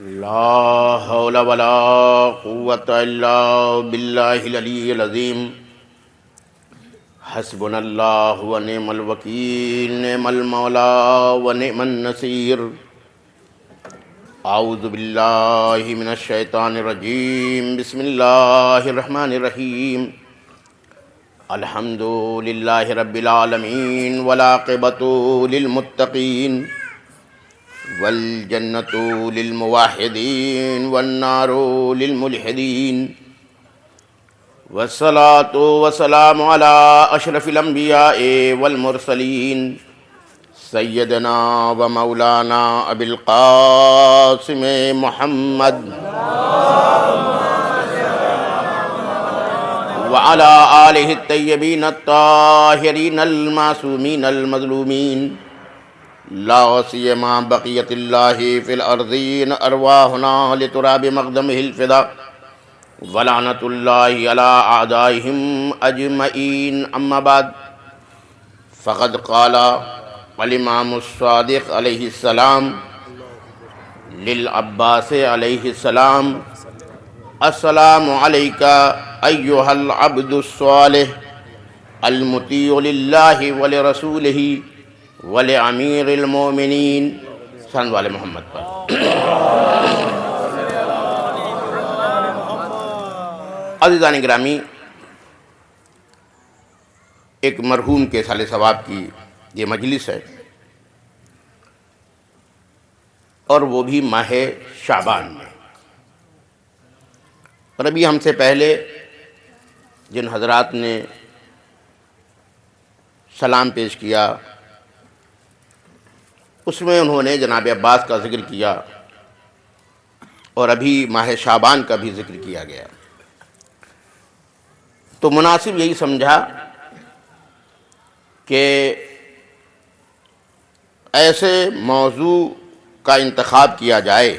لا حول ولا قوة الا باللہ العلی العظیم حسبنا اللہ ونعم الوکیل نعم المولا ونعم النصیر اعوذ باللہ من الشیطان الرجیم بسم اللہ الرحمن الرحیم الحمد للہ رب العالمین والعاقبۃ للمتقین والجنة للموحدين والنار للملحدين والصلاة والسلام على أشرف الأنبياء والمرسلين سيدنا ومولانا أبي القاسم محمد وعلى آله الطيبين الطاهرين المعصومين المظلومين لا سیما بقیت اللہ فی الارضین ارواحنا لتراب مقدمہ الفدا ولعنت اللہ علی اعدائہم اجمعین اما بعد فقد قال الامام الصادق علیہ السلام للعباس علیہ السلام السلام علیک ایہا العبد الصالح المطیع للہ ولرسولہ وَلِعَمِيرِ الْمُؤْمِنِينَ صلی والے محمد پر عزیزان گرامی، ایک مرحوم کے سال ثواب کی یہ مجلس ہے، اور وہ بھی ماہ شعبان میں۔ اور ابھی ہم سے پہلے جن حضرات نے سلام پیش کیا، اس میں انہوں نے جناب عباس کا ذکر کیا، اور ابھی ماہ شعبان کا بھی ذکر کیا گیا، تو مناسب یہی سمجھا کہ ایسے موضوع کا انتخاب کیا جائے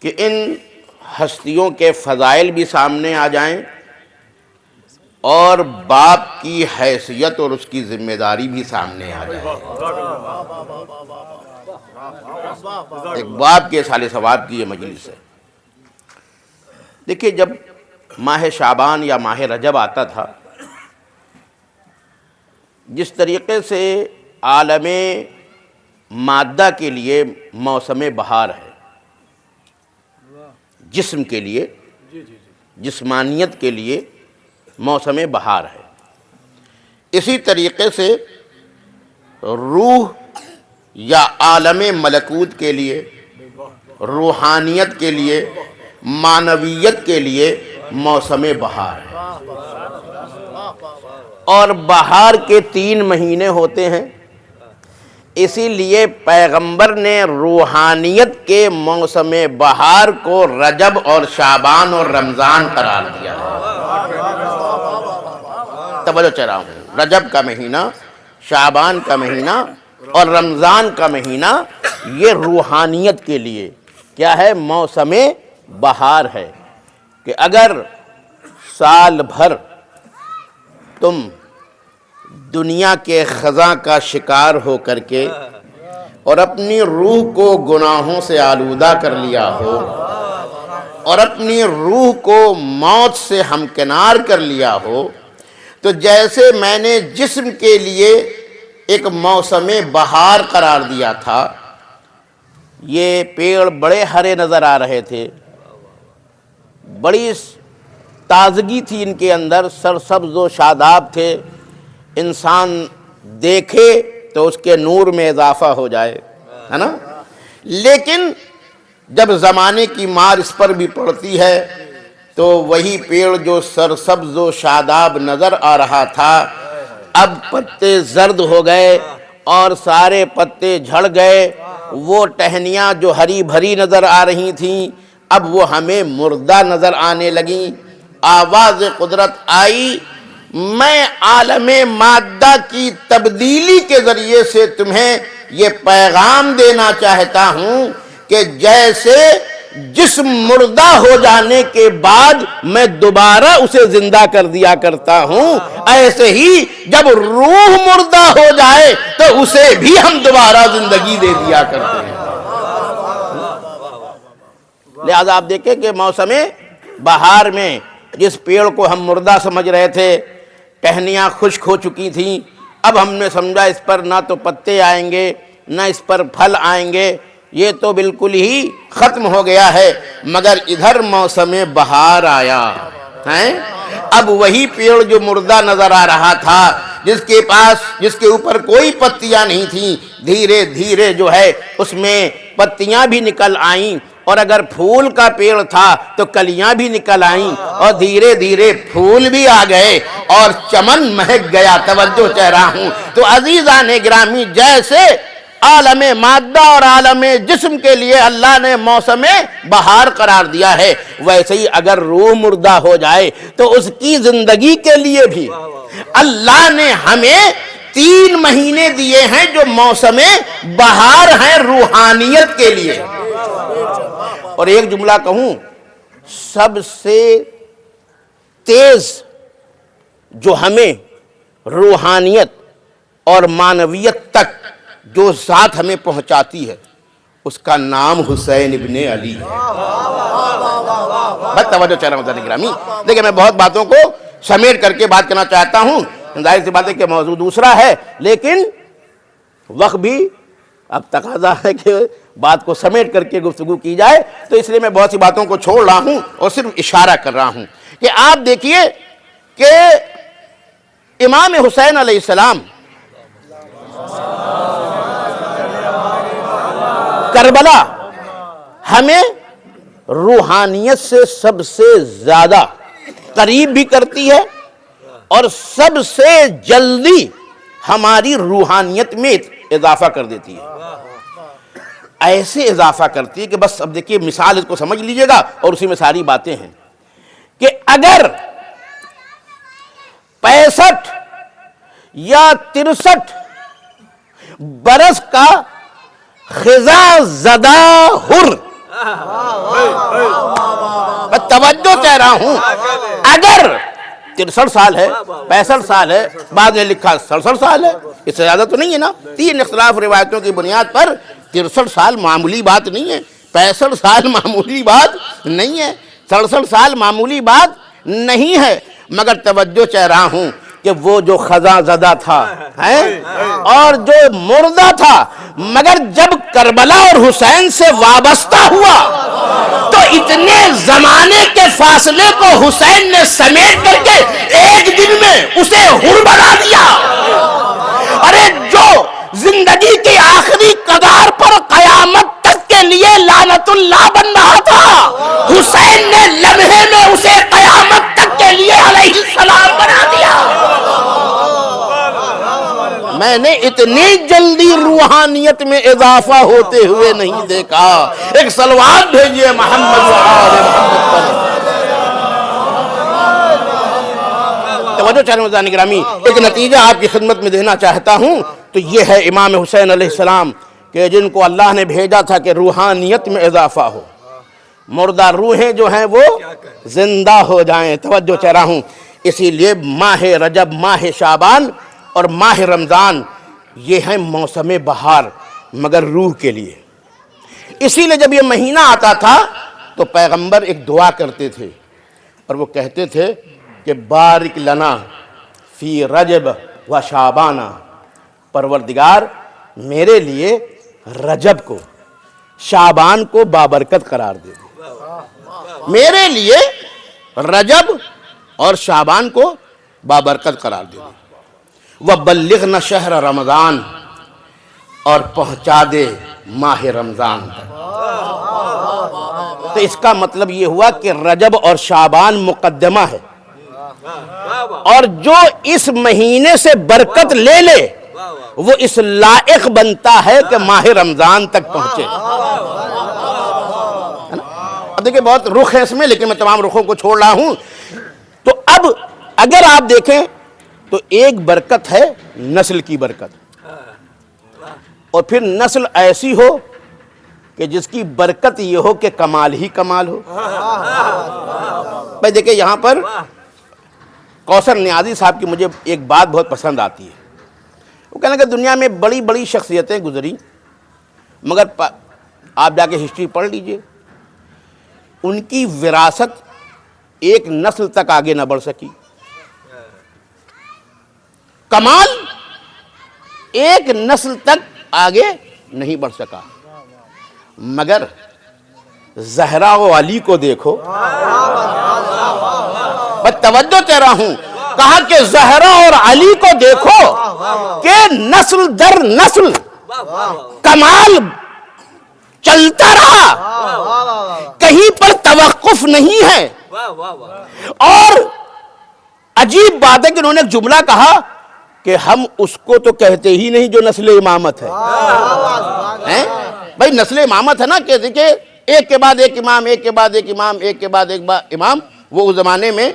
کہ ان ہستیوں کے فضائل بھی سامنے آ جائیں، اور باپ کی حیثیت اور اس کی ذمہ داری بھی سامنے آ جائے۔ ایک باپ کے سال ثواب کی یہ مجلس ہے۔ دیکھیے، جب ماہ شعبان یا ماہ رجب آتا تھا، جس طریقے سے عالم مادہ کے لیے موسم بہار ہے، جسم کے لیے، جسمانیت کے لیے موسم بہار ہے، اسی طریقے سے روح یا عالم ملکوت کے لیے، روحانیت کے لیے، معنویت کے لیے موسم بہار ہے۔ اور بہار کے 3 مہینے ہوتے ہیں، اسی لیے پیغمبر نے روحانیت کے موسم بہار کو رجب اور شعبان اور رمضان قرار دیا ہے۔ توجہ چاہ رہا ہوں، رجب کا مہینہ، شعبان کا مہینہ اور رمضان کا مہینہ، یہ روحانیت کے لیے کیا ہے؟ موسم بہار ہے، کہ اگر سال بھر تم دنیا کے خزاں کا شکار ہو کر کے اور اپنی روح کو گناہوں سے آلودہ کر لیا ہو، اور اپنی روح کو موت سے ہمکنار کر لیا ہو، تو جیسے میں نے جسم کے لیے ایک موسم بہار قرار دیا تھا، یہ پیڑ بڑے ہرے نظر آ رہے تھے، بڑی تازگی تھی ان کے اندر، سرسبز و شاداب تھے، انسان دیکھے تو اس کے نور میں اضافہ ہو جائے، ہے نا؟ لیکن جب زمانے کی مار اس پر بھی پڑتی ہے، تو وہی پیڑ جو سرسبز و شاداب نظر آ رہا تھا، اب پتے زرد ہو گئے اور سارے پتے جھڑ گئے، وہ ٹہنیاں جو ہری بھری نظر آ رہی تھیں، اب وہ ہمیں مردہ نظر آنے لگیں۔ آواز قدرت آئی، میں عالم مادہ کی تبدیلی کے ذریعے سے تمہیں یہ پیغام دینا چاہتا ہوں کہ جیسے جسم مردہ ہو جانے کے بعد میں دوبارہ اسے زندہ کر دیا کرتا ہوں، ایسے ہی جب روح مردہ ہو جائے تو اسے بھی ہم دوبارہ زندگی دے دیا کرتے ہیں۔ لہذا آپ دیکھیں کہ موسم بہار میں جس پیڑ کو ہم مردہ سمجھ رہے تھے، ٹہنیاں خشک ہو چکی تھیں، اب ہم نے سمجھا اس پر نہ تو پتے آئیں گے نہ اس پر پھل آئیں گے، یہ تو بالکل ہی ختم ہو گیا ہے، مگر ادھر موسم بہار آیا ہے۔ اب وہی پیڑ جو مردہ نظر آ رہا تھا، جس کے اوپر کوئی پتیاں نہیں تھیں، دھیرے دھیرے جو ہے اس میں پتیاں بھی نکل آئیں، اور اگر پھول کا پیڑ تھا تو کلیاں بھی نکل آئیں، اور دھیرے دھیرے پھول بھی آ گئے اور چمن مہک گیا۔ توجہ چاہ رہا ہوں۔ تو عزیزان گرامی، جیسے عالم مادہ اور عالم جسم کے لیے اللہ نے موسم بہار قرار دیا ہے، ویسے ہی اگر روح مردہ ہو جائے تو اس کی زندگی کے لیے بھی اللہ نے ہمیں 3 مہینے دیے ہیں جو موسم بہار ہیں روحانیت کے لیے۔ اور ایک جملہ کہوں، سب سے تیز جو ہمیں روحانیت اور معنویت تک جو ذات ہمیں پہنچاتی ہے، اس کا نام حسین ابن علی ہے۔ بس توجہ چاہ رہا ہوں گرامی، دیکھیں میں بہت باتوں کو سمیٹ کر کے بات کرنا چاہتا ہوں، ظاہر سی بات ہے کہ موضوع دوسرا ہے، لیکن وقت بھی اب تقاضا ہے کہ بات کو سمیٹ کر کے گفتگو کی جائے، تو اس لیے میں بہت سی باتوں کو چھوڑ رہا ہوں اور صرف اشارہ کر رہا ہوں کہ آپ دیکھیے کہ امام حسین علیہ السلام کربلا ہمیں روحانیت سے سب سے زیادہ قریب بھی کرتی ہے اور سب سے جلدی ہماری روحانیت میں اضافہ کر دیتی ہے۔ ایسے اضافہ کرتی ہے کہ بس اب دیکھیے مثال اس کو سمجھ لیجئے گا اور اسی میں ساری باتیں ہیں کہ اگر 65 یا 63 برس کا خزاں زدہ حر، میں توجہ کہہ رہا ہوں، اگر 63 سال ہے، 65 سال ہے، بعد نے لکھا 67 سال ہے، اس سے زیادہ تو نہیں ہے نا، 3 اختلاف روایتوں کی بنیاد پر 63 سال معمولی بات نہیں ہے، 65 سال معمولی بات نہیں ہے، 67 سال معمولی بات نہیں ہے، مگر توجہ چاہ رہا ہوں کہ وہ جو خزاں زدہ تھا اور جو مردہ تھا، مگر جب کربلا اور حسین سے وابستہ ہوا تو اتنے زمانے کے فاصلے کو حسین نے سمیٹ کر کے ایک دن میں اسے حر بنا دیا۔ ارے جو زندگی کی آخری قدار پر قیامت تک کے لیے لعنت اللہ بن رہا تھا، حسین نے لمحے میں اسے قیامت تک کے لیے علیہ السلام بنا دیا۔ میں نے اتنی جلدی روحانیت میں اضافہ ہوتے ہوئے نہیں دیکھا۔ ایک صلوات بھیجئے محمد و آل محمد پر۔ توجہ چاہنے والے گرامی، ایک نتیجہ آپ کی خدمت میں دینا چاہتا ہوں، تو یہ ہے امام حسین علیہ السلام کہ جن کو اللہ نے بھیجا تھا کہ روحانیت میں اضافہ ہو، مردہ روحیں جو ہیں وہ زندہ ہو جائیں۔ توجہ چاہ رہا ہوں، اسی لیے ماہ رجب، ماہ شعبان اور ماہ رمضان یہ ہیں موسم بہار مگر روح کے لیے۔ اسی لیے جب یہ مہینہ آتا تھا تو پیغمبر ایک دعا کرتے تھے اور وہ کہتے تھے کہ بارک لنا فی رجب و شعبان، پروردگار میرے لیے رجب کو، شعبان کو بابرکت قرار دے دے، میرے لیے رجب اور شعبان کو بابرکت قرار دے دے، وَبَلِّغْنَ شَهْرَ رمضان، اور پہنچا دے ماہ رمضان تک۔ تو اس کا مطلب یہ ہوا کہ رجب اور شعبان مقدمہ ہے، اور جو اس مہینے سے برکت لے لے وہ اس لائق بنتا ہے کہ ماہ رمضان تک پہنچے۔ اب دیکھیں بہت رخ ہے اس میں، لیکن میں تمام رخوں کو چھوڑ رہا ہوں۔ تو اب اگر آپ دیکھیں تو ایک برکت ہے نسل کی برکت، اور پھر نسل ایسی ہو کہ جس کی برکت یہ ہو کہ کمال ہی کمال ہو. بھائی دیکھیں یہاں پر کوثر نیازی صاحب کی مجھے ایک بات بہت پسند آتی ہے. وہ کہنے کہ دنیا میں بڑی بڑی شخصیتیں گزری مگر آپ جا کے ہسٹری پڑھ لیجئے ان کی وراثت ایک نسل تک آگے نہ بڑھ سکی. کمال ایک نسل تک آگے نہیں بڑھ سکا. مگر زہرا و علی کو دیکھو. میں توجہ کہہ رہا ہوں, کہا کہ زہرا اور علی کو دیکھو کہ نسل در نسل کمال چلتا رہا, کہیں پر توقف نہیں ہے. اور عجیب بات ہے کہ انہوں نے ایک جملہ کہا کہ ہم اس کو تو کہتے ہی نہیں جو نسل امامت ہے. بھائی نسل امامت ہے نا کہ دیکھیں ایک کے بعد ایک امام, ایک کے بعد ایک امام, ایک کے بعد ایک امام. وہ اس زمانے میں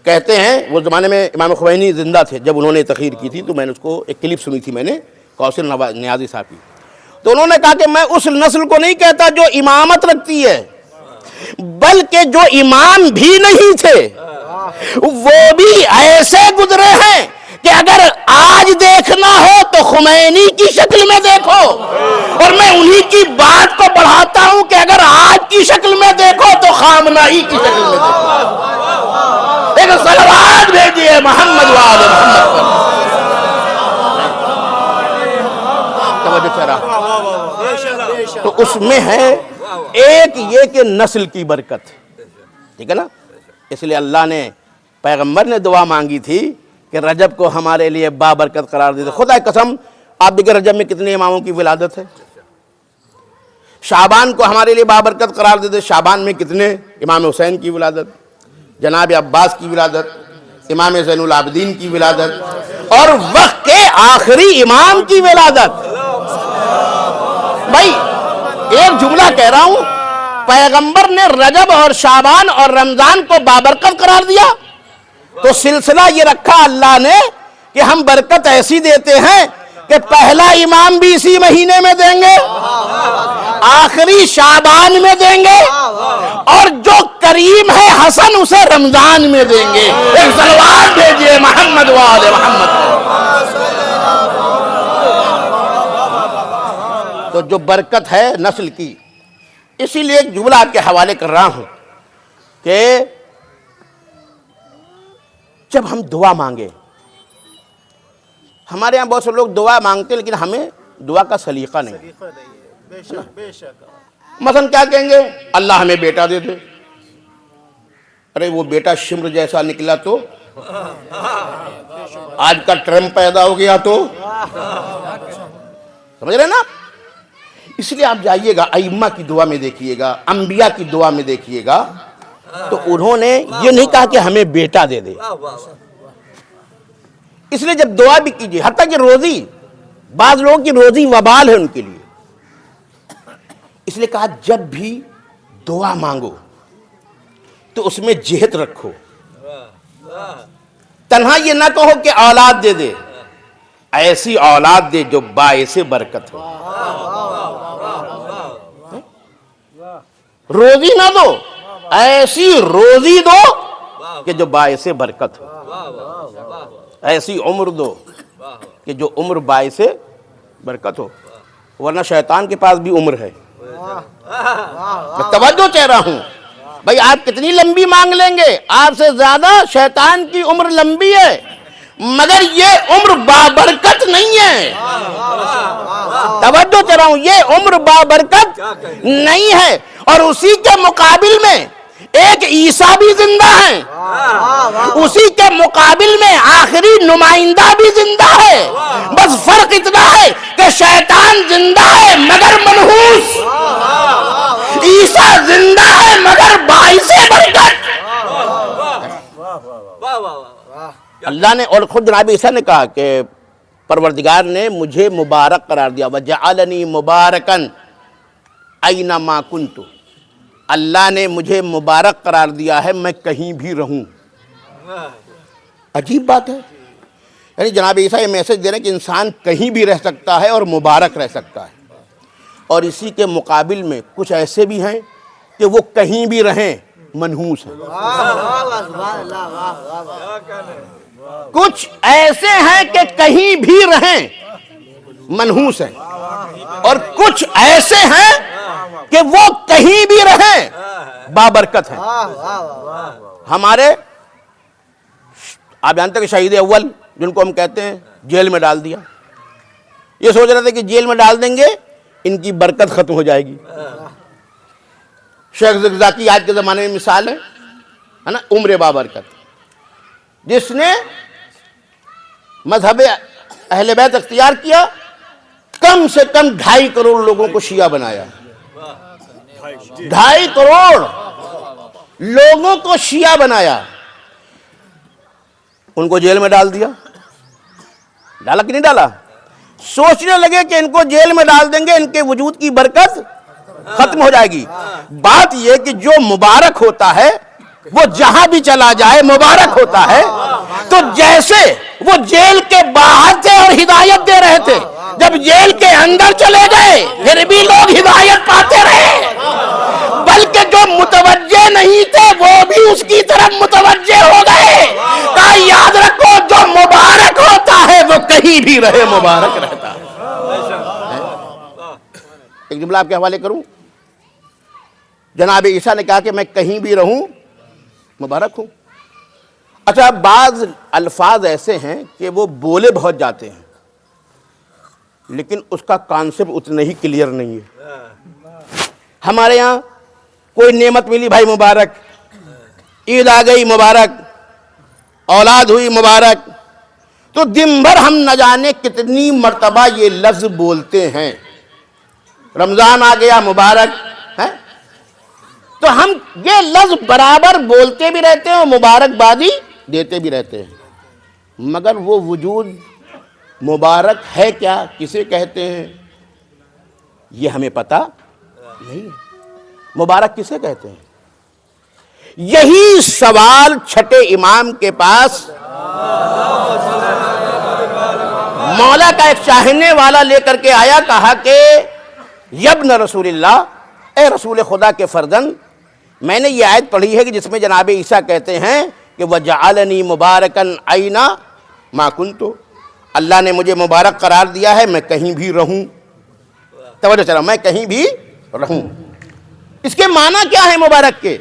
کہتے ہیں, وہ زمانے میں امام خمینی زندہ تھے جب انہوں نے تقریر کی تھی, تو میں نے اس کو ایک کلپ سنی تھی میں نے کوثر نیازی صاحب کی. تو انہوں نے کہا کہ میں اس نسل کو نہیں کہتا جو امامت رکھتی ہے, بلکہ جو امام بھی نہیں تھے وہ بھی ایسے گزرے ہیں کہ اگر آج دیکھنا ہو تو خمینی کی شکل میں دیکھو, اور میں انہی کی بات کو بڑھاتا ہوں کہ اگر آج کی شکل میں دیکھو تو خامنہی کی شکل میں دیکھو. ایک صلوات بھیجئے محمد وآل محمد پر. توجہ سے رہا تو اس میں ہے ایک یہ کہ نسل کی برکت, ٹھیک ہے نا. اس لیے اللہ نے پیغمبر نے دعا مانگی تھی کہ رجب کو ہمارے لیے بابرکت قرار دے دے. خدا کی قسم آپ دیکھیں رجب میں کتنے اماموں کی ولادت ہے. شعبان کو ہمارے لیے بابرکت قرار دے دے, شعبان میں کتنے امام حسین کی ولادت, جناب عباس کی ولادت, امام زین العابدین کی ولادت, اور وقت کے آخری امام کی ولادت. بھائی ایک جملہ کہہ رہا ہوں, پیغمبر نے رجب اور شعبان اور رمضان کو بابرکت قرار دیا تو سلسلہ یہ رکھا اللہ نے کہ ہم برکت ایسی دیتے ہیں کہ پہلا امام بھی اسی مہینے میں دیں گے, آخری شعبان میں دیں گے, اور جو کریم ہے حسن اسے رمضان میں دیں گے. ایک صلوات بھیجئے محمد وآل محمد. تو جو برکت ہے نسل کی, اسی لیے ایک جملہ آپ کے حوالے کر رہا ہوں کہ جب ہم دعا مانگے, ہمارے یہاں بہت سے لوگ دعا مانگتے ہیں لیکن ہمیں دعا کا سلیقہ نہیں. مثلا کیا کہیں گے, اللہ ہمیں بیٹا دے دے. ارے وہ بیٹا شمر جیسا نکلا تو, آج کا ٹرمپ پیدا ہو گیا تو, سمجھ رہے نا. اس لیے آپ جائیے گا ائمہ کی دعا میں دیکھیے گا, انبیاء کی دعا میں دیکھیے گا, تو انہوں نے یہ نہیں کہا کہ ہمیں بیٹا دے دے. اس لیے جب دعا بھی کیجیے, حتیٰ کہ روزی, بعض لوگوں کی روزی وبال ہے ان کے لیے, اس لیے کہا جب بھی دعا مانگو تو اس میں جہت رکھو. تنہا یہ نہ کہو کہ اولاد دے دے, ایسی اولاد دے جو باعث برکت ہو. روزی نہ دو, ایسی روزی دو کہ جو باعث برکت ہو, ایسی عمر دو کہ جو عمر باعث برکت ہو. ورنہ شیطان کے پاس بھی عمر ہے. میں توجہ کہہ رہا ہوں, بھائی آپ کتنی لمبی مانگ لیں گے, آپ سے زیادہ شیطان کی عمر لمبی ہے, مگر یہ عمر بابرکت نہیں ہے. توجہ کہہ رہا ہوں, یہ عمر بابرکت نہیں ہے. اور اسی کے مقابل میں ایک عیسیٰ بھی زندہ ہیں, اسی کے مقابل میں آخری نمائندہ بھی زندہ ہے. بس فرق اتنا ہے کہ شیطان زندہ ہے مگر منحوس, عیسیٰ زندہ ہے مگر باعث برکت. اللہ نے, اور خود جناب عیسیٰ نے کہا کہ پروردگار نے مجھے مبارک قرار دیا, وَجَعَلَنِي مُبَارَكًا أَيْنَمَا كُنْتُ. اللہ نے مجھے مبارک قرار دیا ہے میں کہیں بھی رہوں. عجیب بات ہے, یعنی جناب عیسیٰ یہ میسج دے رہے ہیں کہ انسان کہیں بھی رہ سکتا ہے اور مبارک رہ سکتا ہے. اور اسی کے مقابل میں کچھ ایسے بھی ہیں کہ وہ کہیں بھی رہیں منحوس ہیں. کچھ ایسے ہیں کہ کہیں بھی رہیں منحوس ہیں، اور کچھ ایسے ہیں کہ وہ کہیں بھی رہیں بابرکت ہیں. ہمارے آپ جانتے ہیں کہ شہید اول جن کو ہم کہتے ہیں جیل میں ڈال دیا، یہ سوچ رہے تھے کہ جیل میں ڈال دیں گے ان کی برکت ختم ہو جائے گی. شیخ زکزاکی آج کے زمانے میں مثال ہے نا، عمر بابرکت، جس نے مذہب اہل بیت اختیار کیا، کم سے کم 2.5 کروڑ لوگوں کو شیعہ بنایا. 2.5 کروڑ لوگوں کو شیعہ بنایا. ان کو جیل میں ڈال دیا. ڈالا کہ نہیں ڈالا؟ سوچنے لگے کہ ان کو جیل میں ڈال دیں گے ان کے وجود کی برکت ختم ہو جائے گی. بات یہ کہ جو مبارک ہوتا ہے وہ جہاں بھی چلا جائے مبارک ہوتا ہے. تو جیسے وہ جیل کے باہر تھے اور ہدایت دے رہے تھے، جب جیل کے اندر چلے گئے پھر بھی لوگ ہدایت پاتے رہے، بلکہ جو متوجہ نہیں تھے وہ بھی اس کی طرف متوجہ ہو گئے. کہا یاد رکھو جو مبارک ہوتا ہے وہ کہیں بھی رہے مبارک رہتا ہے. ایک جملہ آپ کے حوالے کروں. جناب عیسیٰ نے کہا کہ میں کہیں بھی رہوں مبارک ہوں. اچھا، بعض الفاظ ایسے ہیں کہ وہ بولے بہت جاتے ہیں لیکن اس کا کانسیپٹ اتنا ہی کلیئر نہیں ہے. ہمارے ہاں کوئی نعمت ملی بھائی مبارک، عید آ گئی مبارک، اولاد ہوئی مبارک، تو دن بھر ہم نہ جانے کتنی مرتبہ یہ لفظ بولتے ہیں. رمضان آ گیا مبارک ہے، تو ہم یہ لفظ برابر بولتے بھی رہتے ہیں اور مبارکبادی دیتے بھی رہتے ہیں، مگر وہ وجود مبارک ہے کیا، کسے کہتے ہیں، یہ ہمیں پتہ نہیں ہے. مبارک کسے کہتے ہیں؟ یہی سوال چھٹے امام کے پاس مولا کا ایک چاہنے والا لے کر کے آیا. کہا کہ یبن رسول اللہ، اے رسول خدا کے فرزند، میں نے یہ آیت پڑھی ہے کہ جس میں جناب عیسیٰ کہتے ہیں کہ وَجَعَلَنِي مُبَارَكًا أَيْنَا مَا كُنْتُ، اللہ نے مجھے مبارک قرار دیا ہے میں کہیں بھی رہوں. توجہ چلا، میں کہیں بھی رہوں. اس کے معنی کیا ہے مبارک کے؟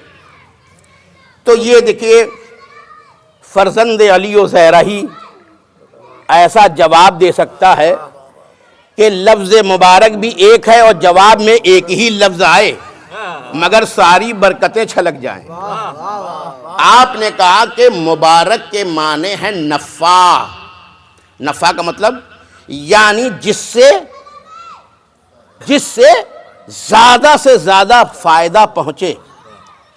تو یہ دیکھیے فرزند علی و زہرہ ہی ایسا جواب دے سکتا ہے کہ لفظ مبارک بھی ایک ہے اور جواب میں ایک ہی لفظ آئے مگر ساری برکتیں چھلک جائیں. آپ نے کہا کہ مبارک کے معنی ہے نفع. نفع کا مطلب یعنی جس سے زیادہ سے زیادہ فائدہ پہنچے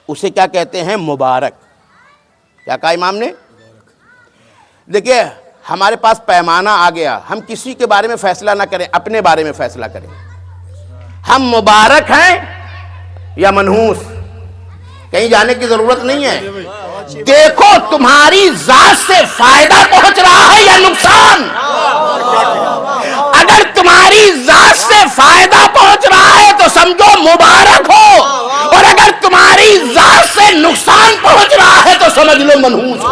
اسے کیا کہتے ہیں؟ مبارک. کیا کہا امام نے؟ دیکھیے ہمارے پاس پیمانہ آ گیا، ہم کسی کے بارے میں فیصلہ نہ کریں، اپنے بارے میں فیصلہ کریں. ہم مبارک ہیں یا منحوس، کہیں جانے کی ضرورت نہیں ہے. دیکھو تمہاری ذات سے فائدہ پہنچ رہا ہے یا نقصان. اگر تمہاری ذات سے فائدہ پہنچ رہا ہے تو سمجھو مبارک ہو، اور اگر تمہاری ذات سے نقصان پہنچ رہا ہے تو سمجھ لو منحوس ہو.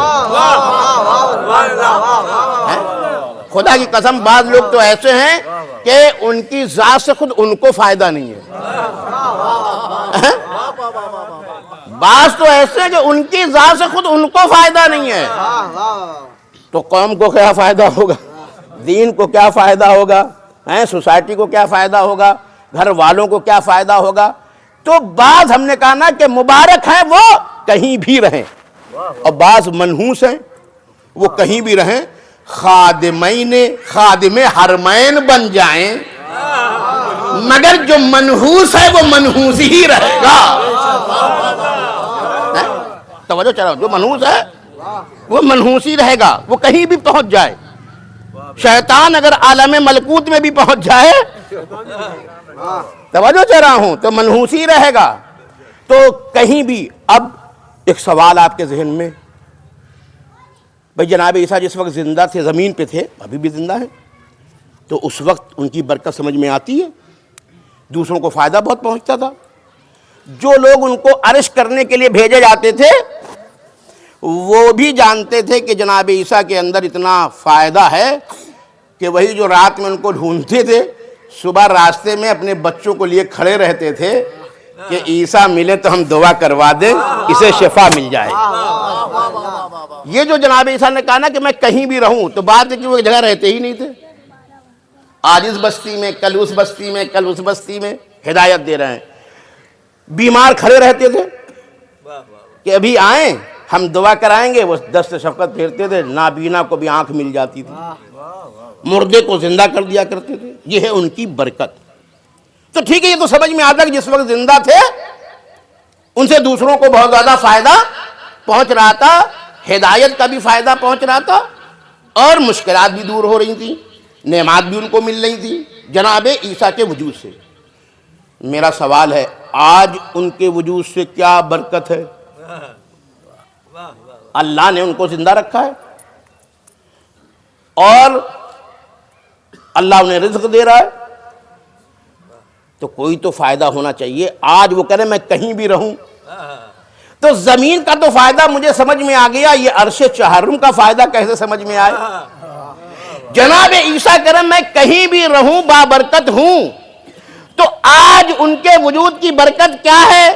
خدا کی قسم بعض لوگ تو ایسے ہیں کہ ان کی ذات سے خود ان کو فائدہ نہیں ہے. بعض تو ایسے ہیں کہ ان کی ذات سے خود ان کو فائدہ نہیں ہے، تو قوم کو کیا فائدہ ہوگا، دین کو کیا فائدہ ہوگا، سوسائٹی کو کیا فائدہ ہوگا، گھر والوں کو کیا فائدہ ہوگا. تو بعض ہم نے کہا نا کہ مبارک ہیں وہ کہیں بھی رہیں، اور بعض منحوس ہیں وہ کہیں بھی رہیں. خادم حرمین بن جائیں مگر جو منحوس ہے وہ منحوس ہی رہے گا. توجہ چلا، جو منحوس ہے وہ منحوس ہی رہے گا، وہ کہیں بھی پہنچ جائے. شیطان اگر عالم ملکوت میں بھی پہنچ جائے، توجہ چل رہا ہوں، تو منحوس ہی رہے گا. تو کہیں بھی. اب ایک سوال آپ کے ذہن میں، بھئی جناب عیسیٰ جس وقت زندہ تھے، زمین پہ تھے، ابھی بھی زندہ ہیں، تو اس وقت ان کی برکت سمجھ میں آتی ہے. دوسروں کو فائدہ بہت پہنچتا تھا. جو لوگ ان کو عرش کرنے کے لیے بھیجے جاتے تھے وہ بھی جانتے تھے کہ جناب عیسیٰ کے اندر اتنا فائدہ ہے کہ وہی جو رات میں ان کو ڈھونڈتے تھے صبح راستے میں اپنے بچوں کو لیے کھڑے رہتے تھے کہ عیسیٰ ملے تو ہم دعا کروا دیں اسے شفا مل جائے. یہ جو جناب عیسیٰ نے کہا نا کہ میں کہیں بھی رہوں، تو بات ہے کہ وہ جگہ رہتے ہی نہیں تھے. آج اس بستی میں، کل اس بستی میں، کل اس بستی میں ہدایت دے رہے ہیں. بیمار کھڑے رہتے تھے کہ ابھی آئیں ہم دعا کرائیں گے، وہ دست شفقت پھیرتے تھے، نابینا کو بھی آنکھ مل جاتی تھی، مردے کو زندہ کر دیا کرتے تھے. یہ ہے ان کی برکت. تو ٹھیک ہے، یہ تو سمجھ میں آتا کہ جس وقت زندہ تھے ان سے دوسروں کو بہت زیادہ فائدہ پہنچ رہا تھا، ہدایت کا بھی فائدہ پہنچ رہا تھا، اور مشکلات بھی دور ہو رہی تھیں، نعمات بھی ان کو مل رہی تھی جناب عیسیٰ کے وجود سے. میرا سوال ہے آج ان کے وجود سے کیا برکت ہے؟ اللہ نے ان کو زندہ رکھا ہے اور اللہ انہیں رزق دے رہا ہے، تو کوئی تو فائدہ ہونا چاہیے. آج وہ کہہ رہے میں کہیں بھی رہوں، تو زمین کا تو فائدہ مجھے سمجھ میں آ گیا، یہ عرش چہارم کا فائدہ کیسے سمجھ میں آئے؟ جناب عیسیٰ کہہ رہے میں کہیں بھی رہوں بابرکت ہوں. تو آج ان کے وجود کی برکت کیا ہے؟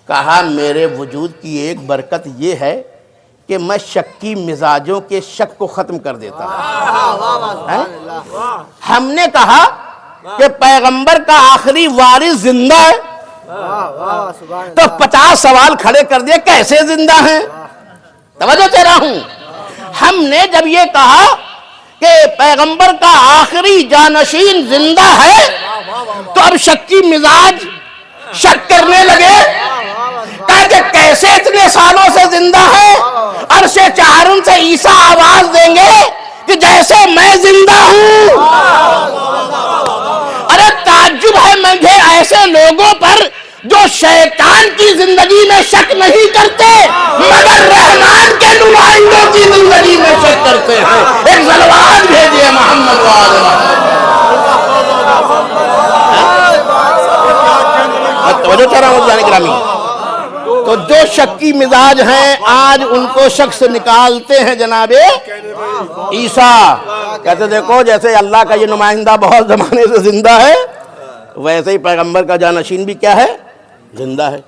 کہا میرے وجود کی ایک برکت یہ ہے کہ میں شکی مزاجوں کے شک کو ختم کر دیتا ہوں. ہم نے کہا کہ پیغمبر کا آخری وارث زندہ ہے، تو 50 سوال کھڑے کر دیے کیسے زندہ ہیں؟ توجہ دے رہا ہوں. ہم نے جب یہ کہا کہ پیغمبر کا آخری جانشین زندہ ہے، تو اب شکی مزاج شک کرنے لگے کہ کیسے اتنے سالوں سے زندہ ہے؟ عرش چہارم سے عیسیٰ آواز دیں گے کہ جیسے میں زندہ ہوں. ارے تعجب ہے مجھے ایسے لوگوں پر جو شیطان کی زندگی میں شک نہیں کرتے مگر رحمان کے نمائندوں کی زندگی میں شک کرتے ہیں. ایک صلوات بھیجیے محمد وآلہ. توجہ چاہ رہا ہوں گرامی. تو جو شکی مزاج ہیں آج ان کو شک سے نکالتے ہیں جناب عیسیٰ. کہتے دیکھو جیسے اللہ کا یہ نمائندہ بہت زمانے سے زندہ ہے، ویسے ہی پیغمبر کا جانشین بھی کیا ہے؟ زندہ ہے.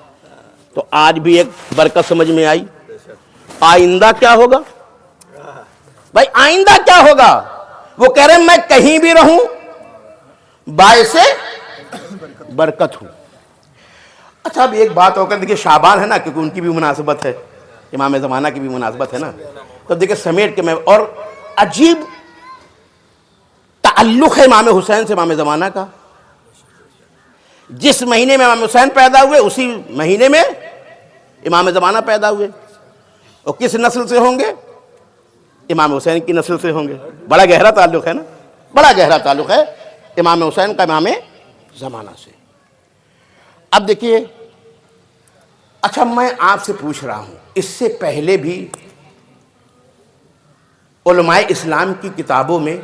تو آج بھی ایک برکت سمجھ میں آئی. آئندہ کیا ہوگا بھائی؟ آئندہ کیا ہوگا؟ وہ کہہ رہے ہیں میں کہیں بھی رہوں باعث برکت ہوں. اچھا اب ایک بات ہو کر دیکھیے، شعبان ہے نا، کیونکہ ان کی بھی مناسبت ہے، امام زمانہ کی بھی مناسبت ہے نا، تو دیکھیے سمیٹ کے میں، اور عجیب تعلق ہے امام حسین سے امام زمانہ کا. جس مہینے میں امام حسین پیدا ہوئے اسی مہینے میں امام زمانہ پیدا ہوئے. اور کس نسل سے ہوں گے؟ امام حسین کی نسل سے ہوں گے. بڑا گہرا تعلق ہے نا، بڑا گہرا تعلق ہے امام حسین کا امام زمانہ سے. اب دیکھیے، اچھا میں آپ سے پوچھ رہا ہوں، اس سے پہلے بھی علماء اسلام کی کتابوں میں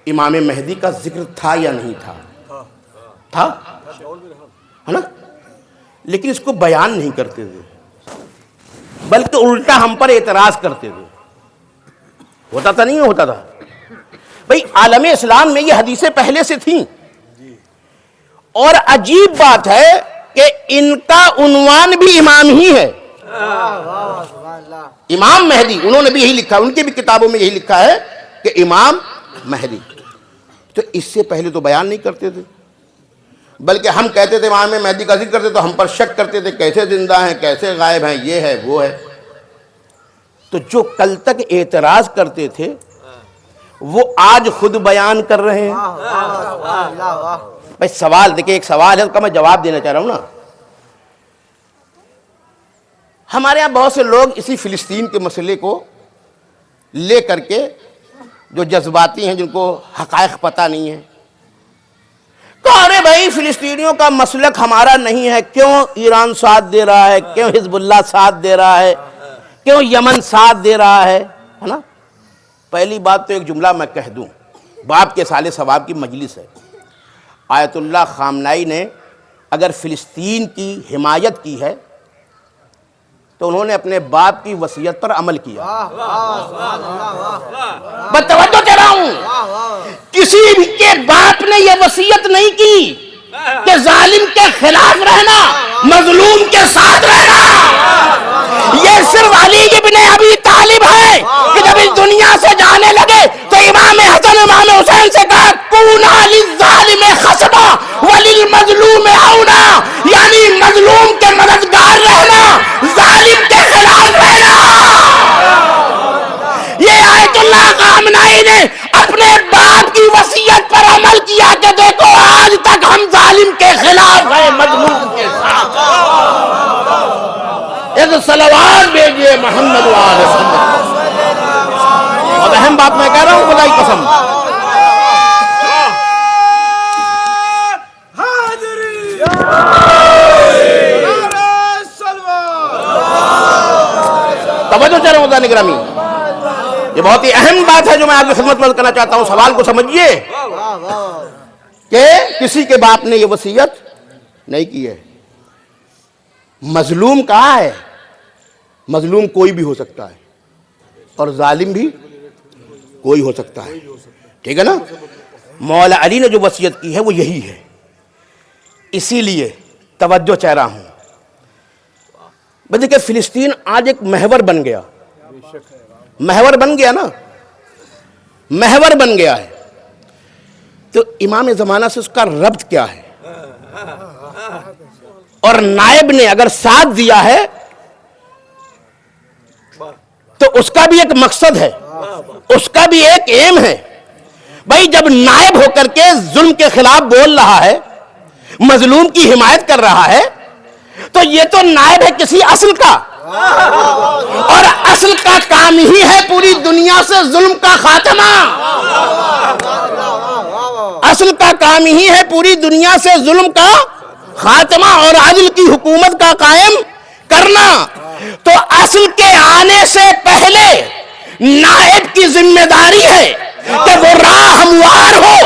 امام مہدی کا ذکر تھا یا نہیں تھا؟ تھا ہے نا، لیکن اس کو بیان نہیں کرتے تھے، بلکہ الٹا ہم پر اعتراض کرتے تھے. ہوتا تھا نہیں ہوتا تھا بھئی؟ عالم اسلام میں یہ حدیثیں پہلے سے تھیں، اور عجیب بات ہے کہ ان کا عنوان بھی امام ہی ہے. امام مہدی، انہوں نے بھی یہی لکھا، ان کی بھی کتابوں میں یہی لکھا ہے کہ امام مہدی. تو اس سے پہلے تو بیان نہیں کرتے تھے، بلکہ ہم کہتے تھے امام مہدی کا ذکر کرتے تو ہم پر شک کرتے تھے کیسے زندہ ہیں، کیسے غائب ہیں، یہ ہے وہ ہے. تو جو کل تک اعتراض کرتے تھے وہ آج خود بیان کر رہے ہیں. بھائی سوال دیکھیں، ایک سوال ہے اس کا میں جواب دینا چاہ رہا ہوں نا. ہمارے یہاں بہت سے لوگ اسی فلسطین کے مسئلے کو لے کر کے جو جذباتی ہیں، جن کو حقائق پتہ نہیں ہے، کہ ارے بھائی فلسطینیوں کا مسلک ہمارا نہیں ہے، کیوں ایران ساتھ دے رہا ہے، کیوں حزب اللہ ساتھ دے رہا ہے، کیوں یمن ساتھ دے رہا ہے نا. پہلی بات تو ایک جملہ میں کہہ دوں، باپ کے سالے ثواب کی مجلس ہے. آیت اللہ خامنائی نے اگر فلسطین کی حمایت کی ہے تو انہوں نے اپنے باپ کی وصیت پر عمل کیا. میں توجہ کر رہا ہوں, کسی کے باپ نے یہ وصیت نہیں کی کہ ظالم کے خلاف رہنا, مظلوم کے ساتھ رہنا. یہ صرف علی ابن ابی طالب ہے کہ جب اس دنیا سے جانے لگے تو امام حسن امام حسین سے کہا کونا للظالم خصبا وللمظلوم عونا, یعنی مظلوم کے مددگار رہنا, ظالم کے خلاف رہنا. یہ آیت اللہ خامنائی نے اپنے باپ کی وصیت پر عمل کیا کہ دیکھو آج تک ہم ظالم کے خلاف ہیں, مظلوم کے ساتھ. ایک صلوات بھیجئے محمد وآلہ وسلم. بہت اہم بات میں کہہ رہا ہوں خدا کی قسم. توجہ چاہ رہا ہوں خدا نگرامی, یہ بہت ہی اہم بات ہے جو میں آپ کی خدمت میں کرنا چاہتا ہوں. سوال کو سمجھیے کہ کسی کے باپ نے یہ وصیت نہیں کی ہے. مظلوم کہاں ہے؟ مظلوم کوئی بھی ہو سکتا ہے اور ظالم بھی کوئی ہو سکتا ہے, ٹھیک ہے نا. مولا علی نے جو وصیت کی ہے وہ یہی ہے. اسی لیے توجہ چاہ رہا ہوں, دیکھیں فلسطین آج ایک محور بن گیا, محور بن گیا نا, محور بن گیا ہے. تو امام زمانہ سے اس کا ربط کیا ہے؟ اور نائب نے اگر ساتھ دیا ہے تو اس کا بھی ایک مقصد ہے, اس کا بھی ایک ایم ہے. بھائی جب نائب ہو کر کے ظلم کے خلاف بول رہا ہے, مظلوم کی حمایت کر رہا ہے, تو یہ تو نائب ہے کسی اصل کا, اور اصل کا کام ہی ہے پوری دنیا سے ظلم کا خاتمہ. اصل کا کام ہی ہے پوری دنیا سے ظلم کا خاتمہ اور عدل کی حکومت کا قائم کرنا. تو اصل کے آنے سے پہلے نائب کی ذمہ داری ہے کہ وہ راہ ہموار ہو,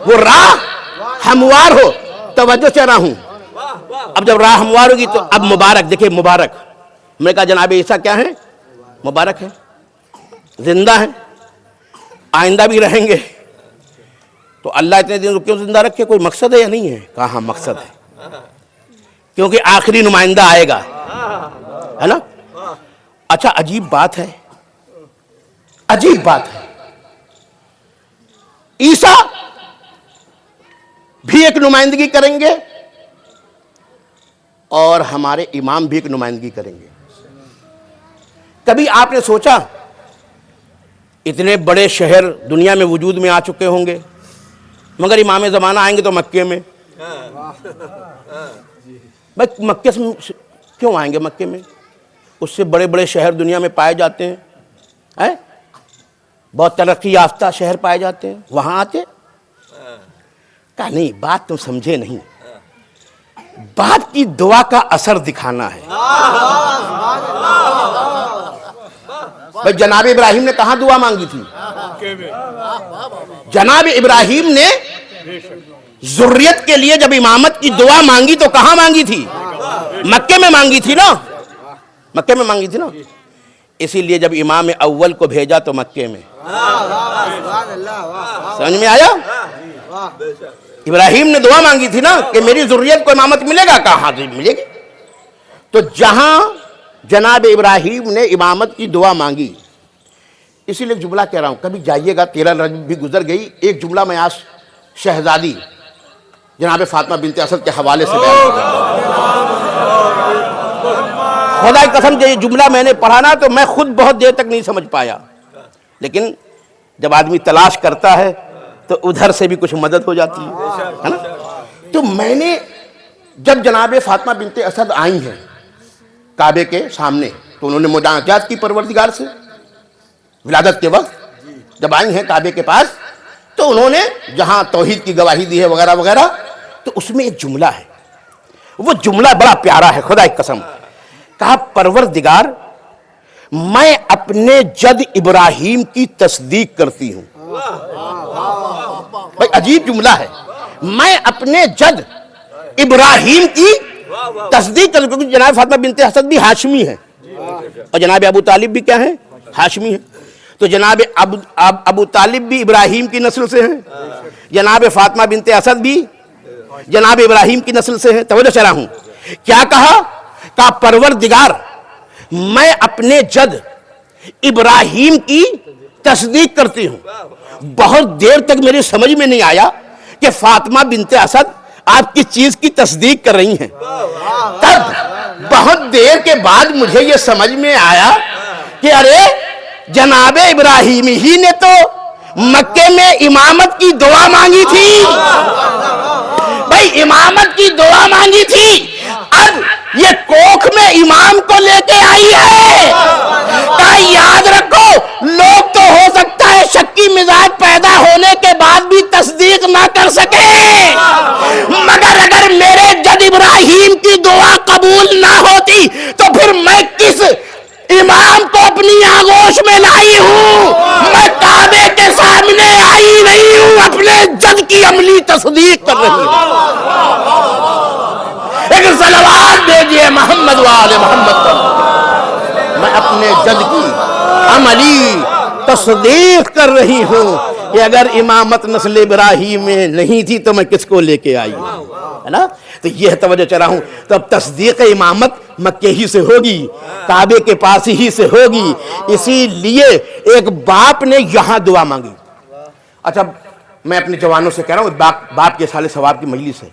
وہ راہ ہموار ہو. توجہ چاہ رہا ہوں. اب جب راہ ہموار ہوگی تو اب مبارک, دیکھیں مبارک, میں کہا جناب عیسیٰ کیا ہے؟ مبارک ہے, زندہ ہیں, آئندہ بھی رہیں گے. تو اللہ اتنے دن کیوں زندہ رکھے؟ کوئی مقصد ہے یا نہیں ہے؟ کہا ہاں مقصد ہے, کیونکہ آخری نمائندہ آئے گا, ہے نا. اچھا عجیب بات ہے, عجیب بات ہے, عیسیٰ بھی ایک نمائندگی کریں گے اور ہمارے امام بھی ایک نمائندگی کریں گے. کبھی آپ نے سوچا اتنے بڑے شہر دنیا میں وجود میں آ چکے ہوں گے, مگر امام زمانہ آئیں گے تو مکے میں. بھائی مکے سے کیوں آئیں گے؟ مکے میں اس سے بڑے بڑے شہر دنیا میں پائے جاتے ہیں, بہت ترقی یافتہ شہر پائے جاتے ہیں, وہاں آتے. کہا نہیں, بات تم سمجھے نہیں, باپ کی دعا کا اثر دکھانا ہے. بھائی جناب ابراہیم نے کہاں دعا مانگی تھی؟ جناب ابراہیم نے ذریت کے لیے جب امامت کی دعا مانگی تو کہاں مانگی تھی؟ مکے میں مانگی تھی نا, مکے میں مانگی تھی نا. اسی لیے جب امام اول کو بھیجا تو مکے میں. سمجھ میں آیا؟ ابراہیم نے دعا مانگی تھی نا کہ میری ذریت کو امامت ملے گا, کہاں ملے گی. تو جہاں جناب ابراہیم نے امامت کی دعا مانگی, اسی لیے جملہ کہہ رہا ہوں, کبھی جائیے گا, 13 رجب بھی گزر گئی, ایک جملہ میں آج شہزادی جناب فاطمہ بنت اسد کے حوالے سے بیان کروں. خدا کی قسم یہ جملہ میں نے پڑھا نا تو میں خود بہت دیر تک نہیں سمجھ پایا, لیکن جب آدمی تلاش کرتا ہے تو ادھر سے بھی کچھ مدد ہو جاتی ہے نا. تو میں نے جب جناب فاطمہ بنت اسد آئی ہیں کعبے کے سامنے تو انہوں نے مناجات کی پروردگار سے ولادت کے وقت جب آئی ہیں کعبے کے پاس, تو انہوں نے جہاں توحید کی گواہی دی ہے وغیرہ وغیرہ, تو اس میں ایک جملہ ہے, وہ جملہ بڑا پیارا ہے خدا کی قسم. کہا پروردگار میں اپنے جد ابراہیم کی تصدیق کرتی ہوں. بھائی عجیب جملہ ہے، میں اپنے جد ابراہیم کی تصدیق کر، کیونکہ جناب فاطمہ بنت اسد بھی ہاشمی ہے اور جناب ابو طالب بھی کیا ہے؟ ہاشمی ہے. تو جناب ابو طالب بھی ابراہیم کی نسل سے ہیں، جناب فاطمہ بنت اسد بھی جناب ابراہیم کی نسل سے ہیں. توجہ چلا ہوں، کیا کہا پروردگار میں اپنے جد ابراہیم کی تصدیق کرتی ہوں. بہت دیر تک میری سمجھ میں نہیں آیا کہ فاطمہ بنت اسد آپ کی چیز کی تصدیق کر رہی ہیں. تب بہت دیر کے بعد مجھے یہ سمجھ میں آیا کہ ارے جناب ابراہیم ہی نے تو مکے میں امامت کی دعا مانگی تھی. بھائی امامت کی دعا مانگی تھی، اب یہ کوکھ میں امام کو لے کے آئی ہے. کہا یاد رکھو، لوگ تو ہو سکتا ہے شکی مزاج پیدا ہونے کے بعد بھی تصدیق نہ کر سکے، مگر اگر میرے جد ابراہیم کی دعا قبول نہ ہوتی تو پھر میں کس امام کو اپنی آغوش میں لائی ہوں؟ میں کعبے کے سامنے آئی نہیں ہوں، اپنے جد کی عملی تصدیق کر رہی ہوں. لیکن صلوات بھیجئے محمد وآل محمد پر. میں اپنے جد کی عملی تصدیق کر رہی ہوں کہ اگر امامت نسل ابراہیم میں نہیں تھی تو میں کس کو لے کے آئی ہوں، ہے نا؟ تو یہ توجہ چلا ہوں. تو اب تصدیق امامت مکے ہی سے ہوگی، کعبے کے پاس ہی سے ہوگی. اسی لیے ایک باپ نے یہاں دعا مانگی. اچھا میں اپنے جوانوں سے کہہ رہا ہوں، باپ کے سال ثواب کی مجلس ہے،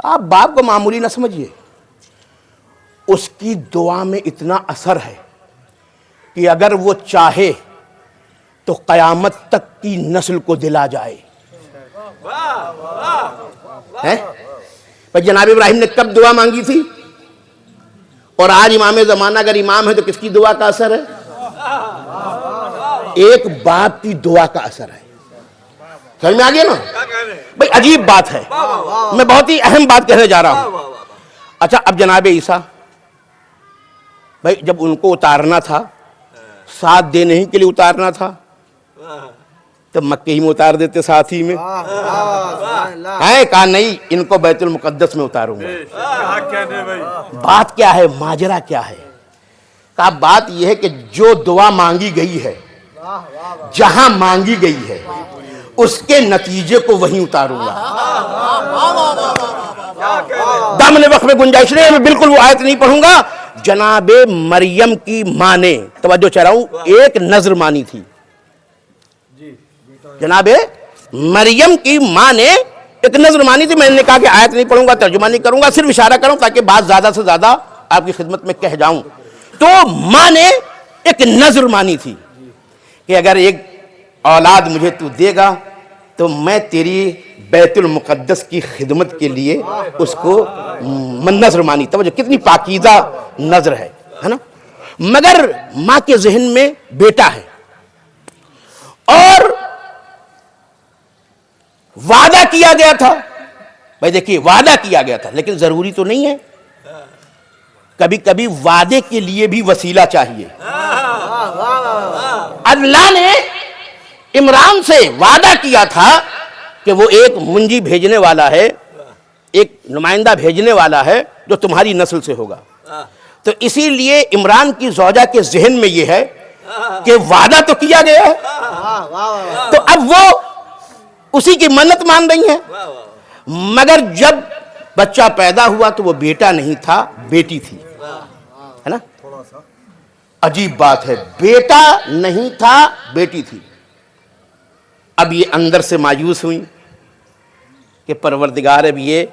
آپ باپ کو معمولی نہ سمجھیے. اس کی دعا میں اتنا اثر ہے کہ اگر وہ چاہے تو قیامت تک کی نسل کو دلا جائے. جناب ابراہیم نے کب دعا مانگی تھی؟ اور آج امام زمانہ اگر امام ہے تو کس کی دعا کا اثر ہے؟ ایک باپ کی دعا کا اثر ہے. سمجھ میں آگیا نا؟ بھئی عجیب بات ہے، میں بہت ہی اہم بات کہنے جا رہا ہوں. اچھا اب جناب عیسیٰ، بھئی جب ان کو اتارنا تھا، ساتھ دینے ہی کے لیے اتارنا تھا، تو مکہ ہی میں اتار دیتے ساتھ ہی میں. کہا نہیں، ان کو بیت المقدس میں اتاروں گا. بات کیا ہے؟ ماجرا کیا ہے؟ کہا بات یہ ہے کہ جو دعا مانگی گئی ہے، جہاں مانگی گئی ہے، اس کے نتیجے کو وہیں اتاروں گا. دامن وقت میں گنجائش نہیں، میں بالکل وہ آیت نہیں پڑھوں گا. جناب مریم کی ماں نے، توجہ چاہ رہا ہوں، ایک نظر مانی تھی. جناب مریم کی ماں نے ایک نظر مانی تھی. میں نے کہا کہ آیت نہیں پڑھوں گا، ترجمہ نہیں کروں گا، صرف اشارہ کروں تاکہ بات زیادہ سے زیادہ آپ کی خدمت میں کہہ جاؤں. تو ماں نے ایک نظر مانی تھی کہ اگر ایک اولاد مجھے تو دے گا تو میں تیری بیت المقدس کی خدمت کے لیے اس کو نظر مانی. توجہ کتنی پاکیزہ نظر ہے نا؟ مگر ماں کے ذہن میں بیٹا ہے اور وعدہ کیا گیا تھا. بھائی دیکھیے وعدہ کیا گیا تھا لیکن ضروری تو نہیں ہے، کبھی کبھی وعدے کے لیے بھی وسیلہ چاہیے. اللہ نے عمران سے وعدہ کیا تھا کہ وہ ایک منجی بھیجنے والا ہے، ایک نمائندہ بھیجنے والا ہے جو تمہاری نسل سے ہوگا. تو اسی لیے عمران کی زوجہ کے ذہن میں یہ ہے کہ وعدہ تو کیا گیا ہے، تو اب وہ اسی کی منت مان رہی ہیں. مگر جب بچہ پیدا ہوا تو وہ بیٹا نہیں تھا، بیٹی تھی، ہے نا؟ عجیب بات ہے، بیٹا نہیں تھا، بیٹی تھی. اب یہ اندر سے مایوس ہوئی کہ پروردگار اب یہ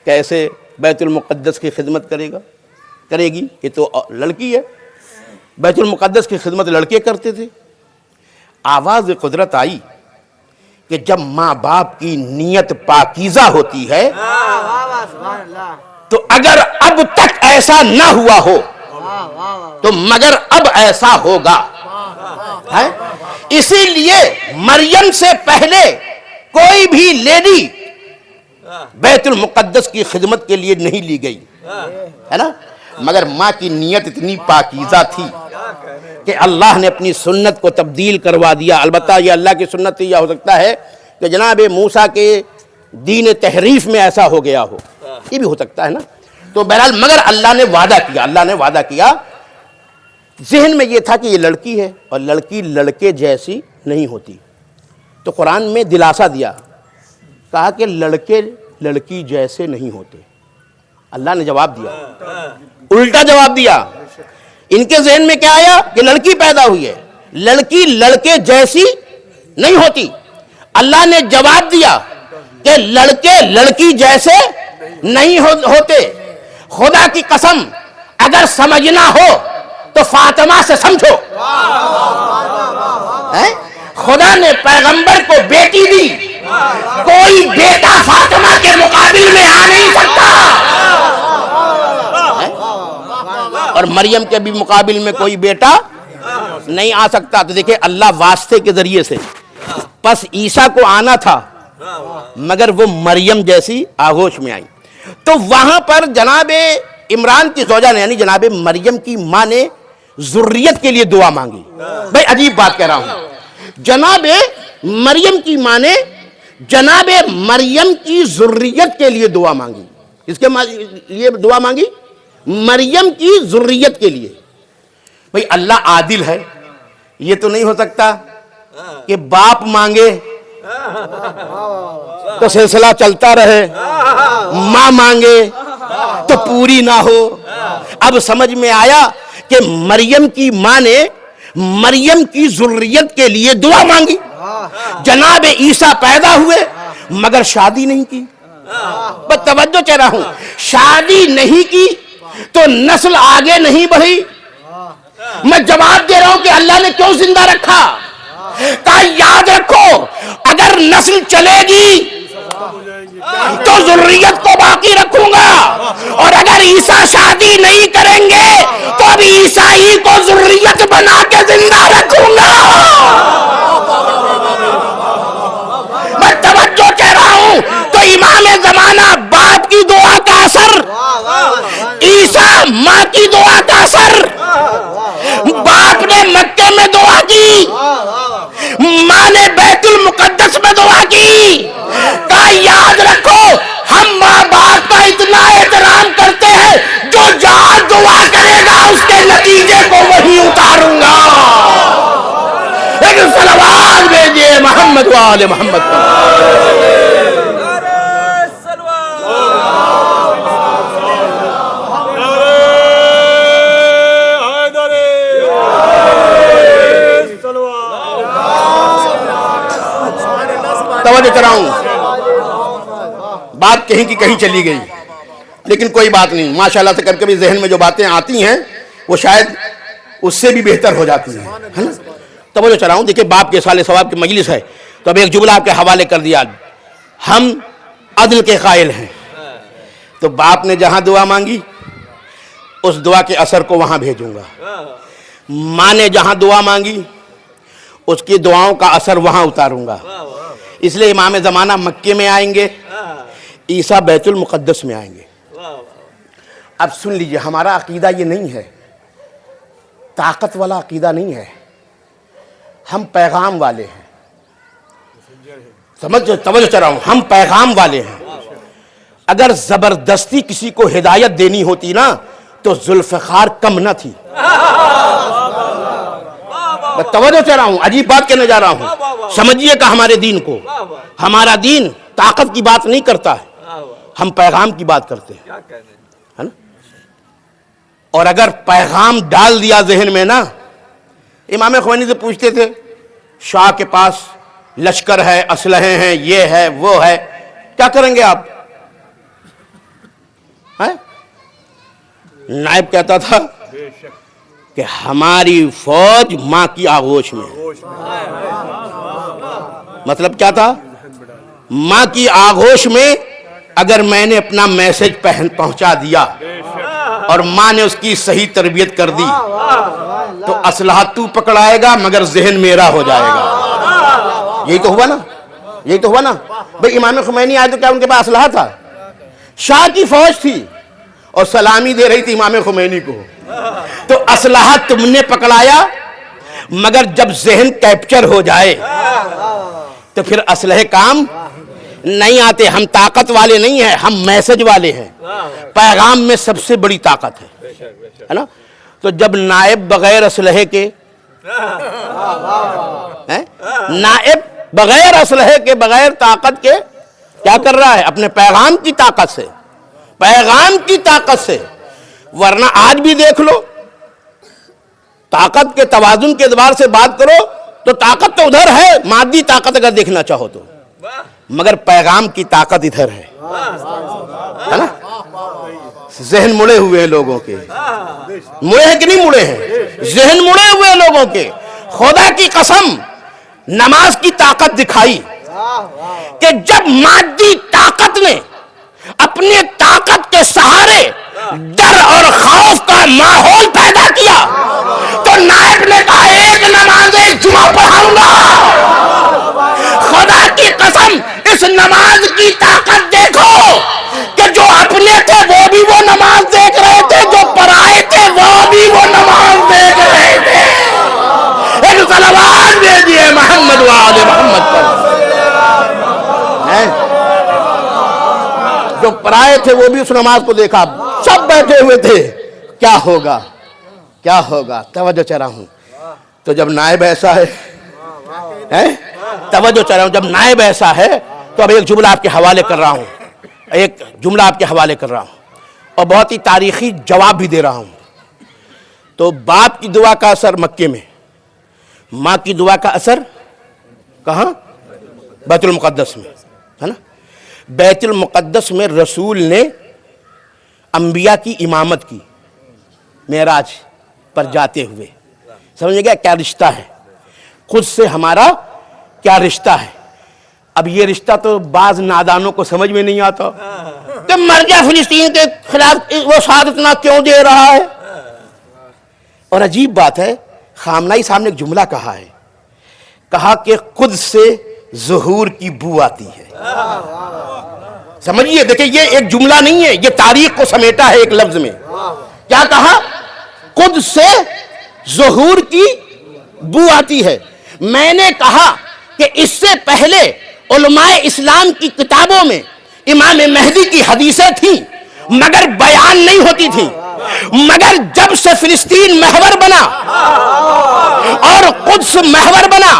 کیسے بیت المقدس کی خدمت کرے گی؟ یہ تو لڑکی ہے، بیت المقدس کی خدمت لڑکے کرتے تھے. آواز قدرت آئی کہ جب ماں باپ کی نیت پاکیزہ ہوتی ہے تو اگر اب تک ایسا نہ ہوا ہو تو مگر اب ایسا ہوگا. اسی لیے مریم سے پہلے کوئی بھی لیڈی بیت المقدس کی خدمت کے لیے نہیں لی گئی، ہے نا؟ مگر ماں کی نیت اتنی پاکیزہ تھی کہ اللہ نے اپنی سنت کو تبدیل کروا دیا. البتہ یہ اللہ کی سنت تھی، یا ہو سکتا ہے کہ جناب موسیٰ کے دین تحریف میں ایسا ہو گیا ہو، یہ بھی ہو سکتا ہے نا. تو بہرحال مگر اللہ نے وعدہ کیا. ذہن میں یہ تھا کہ یہ لڑکی ہے اور لڑکی لڑکے جیسی نہیں ہوتی، تو قرآن میں دلاسا دیا، کہا کہ لڑکے لڑکی جیسے نہیں ہوتے. اللہ نے جواب دیا، الٹا جواب دیا. ان کے ذہن میں کیا آیا کہ لڑکی پیدا ہوئی ہے، لڑکی لڑکے جیسی نہیں ہوتی. اللہ نے جواب دیا کہ لڑکے لڑکی جیسے نہیں ہوتے. خدا کی قسم اگر سمجھنا ہو تو فاطمہ سے سمجھو. خدا نے پیغمبر کو بیٹی دی، کوئی بیٹا فاطمہ کے مقابل میں آ نہیں سکتا، اور مریم کے بھی مقابل میں کوئی بیٹا نہیں آ سکتا. تو دیکھیں اللہ واسطے کے ذریعے سے، پس عیسیٰ کو آنا تھا مگر وہ مریم جیسی آغوش میں آئی. تو وہاں پر جناب عمران کی زوجہ نے یعنی جناب مریم کی ماں نے ذریت کے لیے دعا مانگی. بھائی عجیب بات کہہ رہا ہوں، جناب مریم کی ماں نے جناب مریم کی ذریت کے لیے دعا مانگی. اس کے لیے دعا مانگی مریم کی ذریت کے لیے. بھئی اللہ عادل ہے، یہ تو نہیں ہو سکتا کہ باپ مانگے تو سلسلہ چلتا رہے، ماں مانگے تو پوری نہ ہو. اب سمجھ میں آیا کہ مریم کی ماں نے مریم کی ذریت کے لیے دعا مانگی. جناب عیسیٰ پیدا ہوئے مگر شادی نہیں کی. بس توجہ چاہ رہا ہوں، شادی نہیں کی تو نسل آگے نہیں بڑھی. میں جواب دے رہا ہوں کہ اللہ نے کیوں زندہ رکھا. کہا یاد رکھو اگر نسل چلے گی تو ذریت کو باقی رکھوں گا، اور اگر عیسیٰ شادی نہیں کریں گے تو اب عیسائی کو ذریت بنا کے زندہ رکھوں گا. میں توجہ کہہ رہا ہوں. تو امام زمانہ باپ کی دعا کا اثر، عیسیٰ ماں کی دعا کا اثر. باپ نے مکے میں دعا کی، ماں نے بیت المقدس میں دعا کی. کہا یاد رکھو ہم ماں باپ کا اتنا احترام کرتے ہیں، جو جہاں دعا کرے گا اس کے نتیجے کو وہی اتاروں گا. لیکن صلوات بھیجئے محمد و آل محمد. توجہ کراؤں، بات کہیں کی کہیں چلی گئی، لیکن کوئی بات نہیں. ماشاءاللہ سے کبھی کبھی ذہن میں جو باتیں آتی ہیں وہ شاید اس سے بھی بہتر ہو جاتی ہیں، ہے نا. توجہ چلاؤں. دیکھیں باپ کے سال ثواب کی مجلس ہے تو اب ایک جملہ آپ کے حوالے کر دیا. ہم عدل کے قائل ہیں، تو باپ نے جہاں دعا مانگی اس دعا کے اثر کو وہاں بھیجوں گا. ماں نے جہاں دعا مانگی اس کی دعاؤں کا اثر وہاں اتاروں گا. اس لیے امام زمانہ مکے میں آئیں گے، عیسیٰ بیت المقدس میں آئیں گے. اب سن لیجئے ہمارا عقیدہ یہ نہیں ہے، طاقت والا عقیدہ نہیں ہے، ہم پیغام والے ہیں. توجہ چاہ رہا ہوں، ہم پیغام والے ہیں. اگر زبردستی کسی کو ہدایت دینی ہوتی نا تو ذوالفقار کم نہ تھی. میں توجہ چاہ رہا ہوں، عجیب بات کہنے جا رہا ہوں. سمجھیے کہ ہمارے دین کو، ہمارا دین طاقت کی بات نہیں کرتا ہے، ہم پیغام کی بات کرتے ہیں، ہے نا. اور اگر پیغام ڈال دیا ذہن میں نا، امام خمینی سے پوچھتے تھے شاہ کے پاس لشکر ہے، اسلحے ہیں، یہ ہے وہ ہے، کیا کریں گے آپ؟ نائب کہتا تھا کہ ہماری فوج ماں کی آغوش میں. مطلب کیا تھا؟ ماں کی آغوش میں اگر میں نے اپنا میسج پہنچا دیا اور ماں نے اس کی صحیح تربیت کر دی تو اسلحہ تو پکڑائے گا مگر ذہن میرا ہو جائے گا. یہی تو ہوا نا، یہی تو ہوا نا. بھئی امام خمینی آئے تو کیا ان کے پاس اسلحہ تھا؟ شاہ کی فوج تھی اور سلامی دے رہی تھی امام خمینی کو. تو اسلحہ تم نے پکڑایا، مگر جب ذہن کیپچر ہو جائے تو پھر اسلحے کام نہیں آتے. ہم طاقت والے نہیں ہیں، ہم میسج والے ہیں. پیغام میں سب سے بڑی طاقت ہے نا. تو جب نائب بغیر اسلحے کے، نائب بغیر اسلحے کے، بغیر طاقت کے کیا کر رہا ہے؟ اپنے پیغام کی طاقت سے، پیغام کی طاقت سے. ورنہ آج بھی دیکھ لو، طاقت کے توازن کے اعتبار سے بات کرو تو طاقت تو ادھر ہے، مادی طاقت اگر دیکھنا چاہو تو، مگر پیغام کی طاقت ادھر ہے نا. ذہن مڑے ہوئے ہیں لوگوں کے، مڑے ہیں کہ نہیں مڑے ہیں؟ ذہن مڑے ہوئے ہیں لوگوں کے. خدا کی قسم نماز کی طاقت دکھائی کہ جب مادی طاقت نے اپنے طاقت کے سہارے ڈر اور خوف کا ماحول پیدا کیا تو نائب نے کہا ایک نماز جمعہ پڑھاؤں گا. خدا کی قسم اس نماز کی طاقت دیکھو کہ جو اپنے تھے وہ بھی وہ نماز دیکھ رہے تھے، جو پرائے تھے وہ بھی وہ نماز دیکھ رہے تھے. ایک صلوات دے دیے محمد و آل محمد پر. جو پرائے تھے وہ بھی اس نماز کو دیکھا، سب بیٹھے ہوئے تھے. کیا ہوگا کیا ہوگا؟ توجہ چاہ رہا ہوں. تو جب نائب ایسا ہے، توجہ چاہ رہا ہوں، جب نائب ایسا ہے تو اب ایک جملہ آپ کے حوالے کر رہا ہوں، ایک جملہ آپ کے حوالے کر رہا ہوں اور بہت ہی تاریخی جواب بھی دے رہا ہوں. تو باپ کی دعا کا اثر مکے میں، ماں کی دعا کا اثر کہاں؟ بیت المقدس میں، ہے نا. بیت المقدس میں رسول نے انبیاء کی امامت کی معراج پر جاتے ہوئے. سمجھ گیا کیا رشتہ ہے؟ خود سے ہمارا کیا رشتہ ہے؟ اب یہ رشتہ تو بعض نادانوں کو سمجھ میں نہیں آتا کہ مرجع فلسطین کے خلاف وہ ساتھ اتنا کیوں دے رہا ہے. اور عجیب بات ہے، خامنائی صاحب نے ایک جملہ کہا ہے، کہا کہ خود سے ظہور کی بو آتی ہے. سمجھیے، دیکھیں یہ ایک جملہ نہیں ہے، یہ تاریخ کو سمیٹا ہے ایک لفظ میں. کیا کہا؟ خود سے ظہور کی بو آتی ہے. میں نے کہا کہ اس سے پہلے علماء اسلام کی کتابوں میں امام مہدی کی حدیثیں تھیں مگر بیان نہیں ہوتی تھیں. مگر جب سے فلسطین محور بنا اور قدس محور بنا،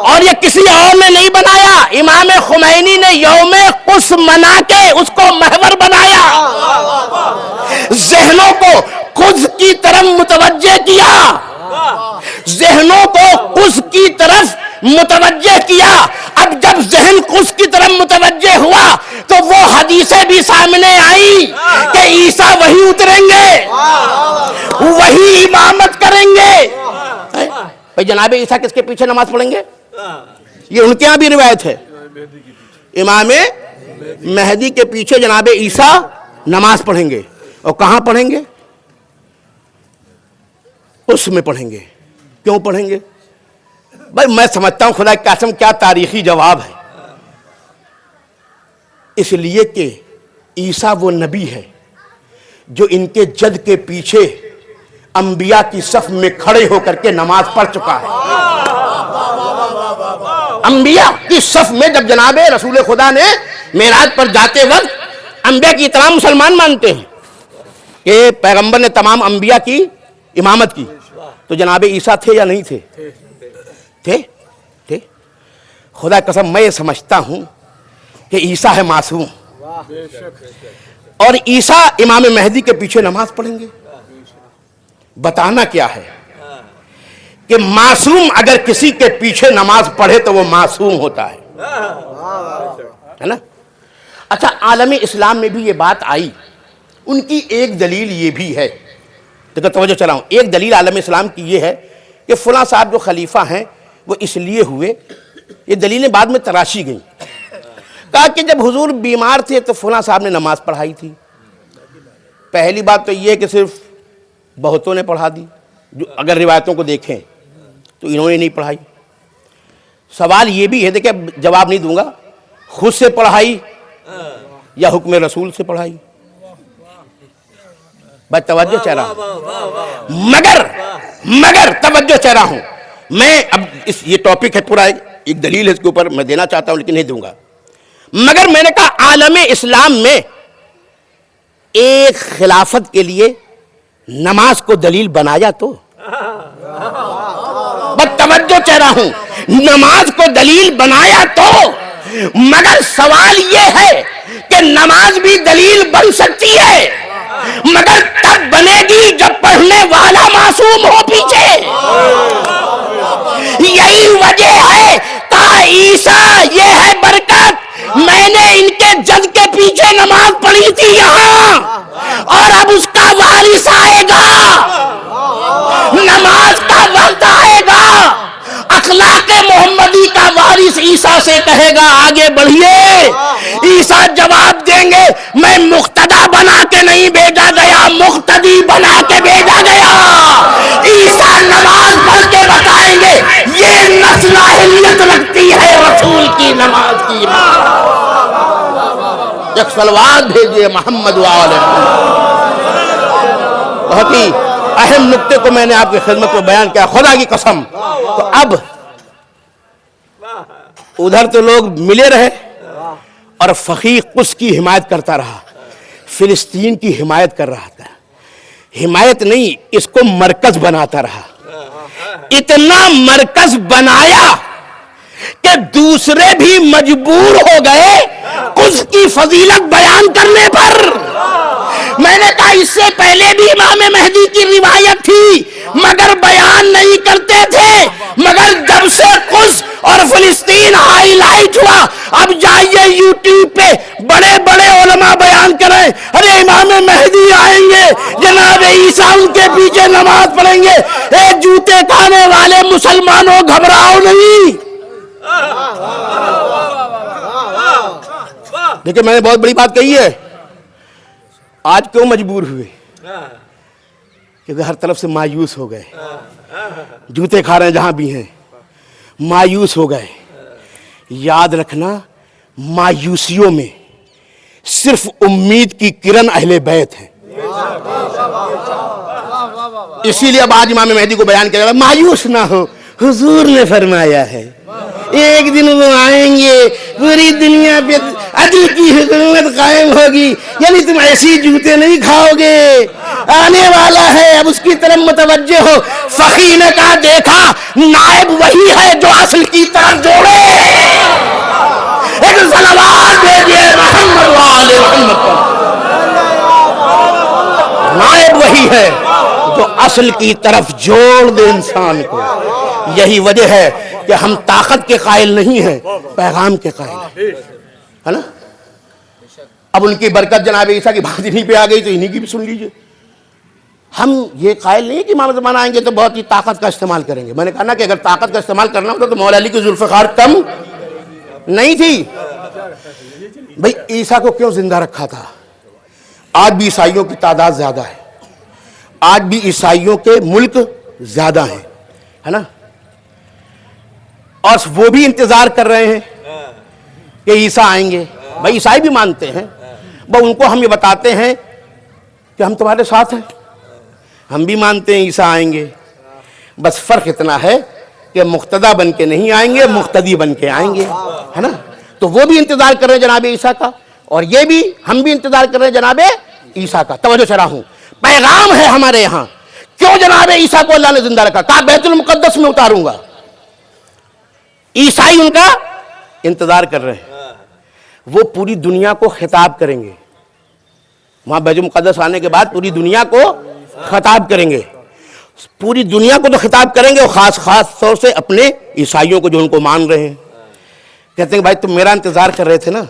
اور یہ کسی اور نے نہیں بنایا، امام خمینی نے یوم قدس منا کے اس کو محور بنایا، ذہنوں کو قدس کی طرف متوجہ کیا، ذہنوں کو قدس کی طرف متوجہ کیا. اب جب ذہن قدس کی طرف متوجہ ہوا تو وہ حدیثیں بھی سامنے آئی کہ عیسیٰ وہی اتریں گے، وہی امامت کریں گے. بھئی جناب عیسیٰ کس کے پیچھے نماز پڑھیں گے؟ یہ ان کے یہاں بھی روایت ہے، امام مہدی کے پیچھے جناب عیسیٰ نماز پڑھیں گے. اور کہاں پڑھیں گے؟ اس میں پڑھیں گے. کیوں پڑھیں گے؟ بھائی میں سمجھتا ہوں خدا کی قسم کیا تاریخی جواب ہے. اس لیے کہ عیسیٰ وہ نبی ہے جو ان کے جد کے پیچھے انبیاء کی صف میں کھڑے ہو کر کے نماز پڑھ چکا ہے. انبیاء کی صف میں جب جناب رسول خدا نے معراج پر جاتے وقت، انبیاء کی اطلاع مسلمان مانتے ہیں کہ پیغمبر نے تمام انبیاء کی امامت کی، تو جناب عیسیٰ تھے یا نہیں تھے؟ تھے. خدا کی قسم میں یہ سمجھتا ہوں کہ عیسیٰ ہے معصوم، اور عیسیٰ امام مہدی کے پیچھے نماز پڑھیں گے. بتانا کیا ہے کہ معصوم اگر کسی کے پیچھے نماز پڑھے تو وہ معصوم ہوتا ہے نا. اچھا، عالم اسلام میں بھی یہ بات آئی. ان کی ایک دلیل یہ بھی ہے، دیکھو توجہ چلاؤں، ایک دلیل عالم اسلام کی یہ ہے کہ فلاں صاحب جو خلیفہ ہیں وہ اس لیے ہوئے. یہ دلیلیں بعد میں تراشی گئیں. کہا کہ جب حضور بیمار تھے تو فلاں صاحب نے نماز پڑھائی تھی. پہلی بات تو یہ ہے کہ صرف بہتوں نے پڑھا دی، جو اگر روایتوں کو دیکھیں تو انہوں نے نہیں پڑھائی. سوال یہ بھی ہے، دیکھیں جواب نہیں دوں گا، خود سے پڑھائی یا حکم رسول سے پڑھائی؟ بس توجہ چاہ رہا ہوں، مگر توجہ چاہ رہا ہوں میں. اب یہ ٹاپک ہے پورا، ایک دلیل ہے اس کے اوپر میں دینا چاہتا ہوں لیکن نہیں دوں گا. مگر میں نے کہا عالم اسلام میں ایک خلافت کے لیے نماز کو دلیل بنایا تو بس توجہ چاہ رہا ہوں، نماز کو دلیل بنایا تو. مگر سوال یہ ہے کہ نماز بھی دلیل بن سکتی ہے، مگر تب بنے گی جب پڑھنے والا معصوم ہو پیچھے. یہی وجہ ہے کہا عیسیٰ یہ ہے برکت، میں نے ان کے جد کے پیچھے نماز پڑھی تھی یہاں، اور اب اس کا وارث آئے گا، نماز کا وقت آئے گا، اخلاق محمدی کا وارث عیسیٰ سے کہے گا آگے بڑھیے. عیسیٰ جواب دیں گے میں مقتدا بنا کے نہیں بھیجا گیا، مقتدی بنا کے بھیجا گیا. عیسیٰ نماز پڑھ کے بتائیں گے یہ نسل اہلیت رکھتی ہے رسول کی نماز کی. ایک صلوات بھیجیے محمد وآلہ محمد. بہت ہی اہم نقطے کو میں نے آپ کی خدمت میں بیان کیا، خدا کی قسم. تو اب ادھر تو لوگ ملے رہے اور فقیہ قدس کی حمایت کرتا رہا، فلسطین کی حمایت کر رہا تھا. حمایت نہیں، اس کو مرکز بناتا رہا. اتنا مرکز بنایا کہ دوسرے بھی مجبور ہو گئے قدس کی فضیلت بیان کرنے پر. میں نے کہا اس سے پہلے بھی امام مہدی کی روایت تھی مگر بیان نہیں کرتے تھے، مگر جب سے قدس اور فلسطین ہائی لائٹ ہوا اب جائیے یوٹیوب پہ بڑے بڑے علماء بیان کریں ارے امام مہدی آئیں گے، جناب عیسیٰ ان کے پیچھے نماز پڑھیں گے. اے جوتے کھانے والے مسلمانوں گھبراؤ نہیں. دیکھیں میں نے بہت بڑی بات کہی ہے. آج کیوں مجبور ہوئے؟ کیونکہ ہر طرف سے مایوس ہو گئے، جوتے کھا رہے ہیں جہاں بھی ہیں، مایوس ہو گئے. یاد رکھنا مایوسیوں میں صرف امید کی کرن اہل بیت ہے. اسی لیے اب آج امام مہدی کو بیان کیا جا رہا مایوس نہ ہو، حضور نے فرمایا ہے ایک دن وہ آئیں گے پوری دنیا پہ عدل کی حکومت قائم ہوگی. یعنی تم ایسی جوتے نہیں کھاؤ گے، آنے والا ہے، اب اس کی طرف متوجہ ہو. فقیہ نے کہا دیکھا نائب وہی ہے جو اصل کی طرف جوڑے. ایک صلوات بھیجیے محمد وآلہ محمد. نائب وہی ہے جو اصل کی طرف جوڑ دے انسان کو. یہی وجہ ہے کہ ہم طاقت کے قائل نہیں ہیں، پیغام کے قائل ہیں، ہے نا. اب ان کی برکت جناب عیسیٰ کی بات انہی پہ آ گئی تو انہی کی بھی سن لیجئے. ہم یہ قائل نہیں کہ امام زمان آئیں گے تو بہت ہی طاقت کا استعمال کریں گے. میں نے کہا نا کہ اگر طاقت کا استعمال کرنا ہوتا تو مولا علی کی ذوالفقار کم نہیں تھی. بھئی عیسیٰ کو کیوں زندہ رکھا تھا؟ آج بھی عیسائیوں کی تعداد زیادہ ہے، آج بھی عیسائیوں کے ملک زیادہ ہیں، ہے نا. اور وہ بھی انتظار کر رہے ہیں کہ عیسیٰ آئیں گے. بھائی عیسائی بھی مانتے ہیں، ان کو ہم یہ بتاتے ہیں کہ ہم تمہارے ساتھ ہیں، ہم بھی مانتے ہیں عیسیٰ آئیں گے. بس فرق اتنا ہے کہ مقتدا بن کے نہیں آئیں گے، مقتدی بن کے آئیں گے، ہے نا. تو وہ بھی انتظار کر رہے ہیں جناب عیسیٰ کا، اور یہ بھی ہم بھی انتظار کر رہے ہیں جناب عیسیٰ کا. توجہ چلا ہوں، پیغام ہے ہمارے یہاں. کیوں جناب عیسیٰ کو اللہ نے زندہ رکھا؟ کہا بیت المقدس میں اتاروں گا. عیسائی ان کا انتظار کر رہے ہیں، وہ پوری دنیا کو خطاب کریں گے. وہاں بیت المقدس آنے کے بعد پوری دنیا کو خطاب کریں گے. پوری دنیا کو تو خطاب کریں گے، اور خاص طور سے اپنے عیسائیوں کو جو ان کو مان رہے ہیں. کہتے ہیں بھائی تم میرا انتظار کر رہے تھے نا،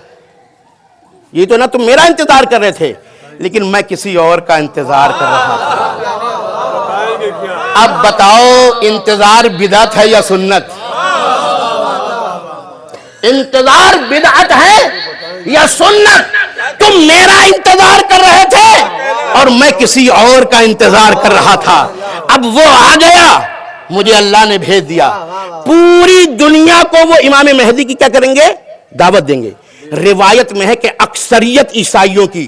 یہ تو نا تم میرا انتظار کر رہے تھے، لیکن میں کسی اور کا انتظار کر رہا تھا. اب بتاؤ انتظار بدعت ہے یا سنت؟ انتظار بدعت ہے یا سنت؟ تم میرا انتظار کر رہے تھے اور میں کسی اور کا انتظار کر رہا تھا. اب وہ آ گیا، مجھے اللہ نے بھیج دیا. پوری دنیا کو وہ امام مہدی کی کیا کریں گے؟ دعوت دیں گے. روایت میں ہے کہ اکثریت عیسائیوں کی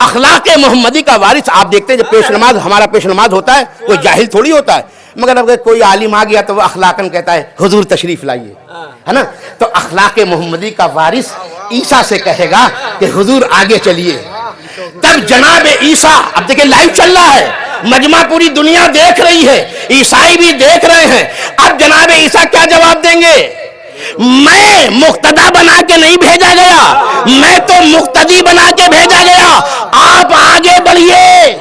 اخلاق محمدی کا وارث. آپ دیکھتے ہیں جب پیش نماز ہمارا پیش نماز ہوتا ہے کوئی جاہل تھوڑی ہوتا ہے, مگر اگر کوئی عالم آ گیا تو وہ اخلاقاً کہتا ہے حضور تشریف لائیے, ہے نا. تو اخلاق محمدی کا وارث عیسیٰ سے کہے گا کہ حضور آگے چلیے. تب جناب عیسیٰ, اب دیکھیں لائیو چل رہا ہے, مجمع پوری دنیا دیکھ رہی ہے, عیسائی بھی دیکھ رہے ہیں. اب جناب عیسیٰ کیا جواب دیں گے؟ میں مقتدی بنا کے نہیں بھیجا گیا, میں تو مقتدی بنا کے بھیجا گیا. آپ آگے بڑھیے,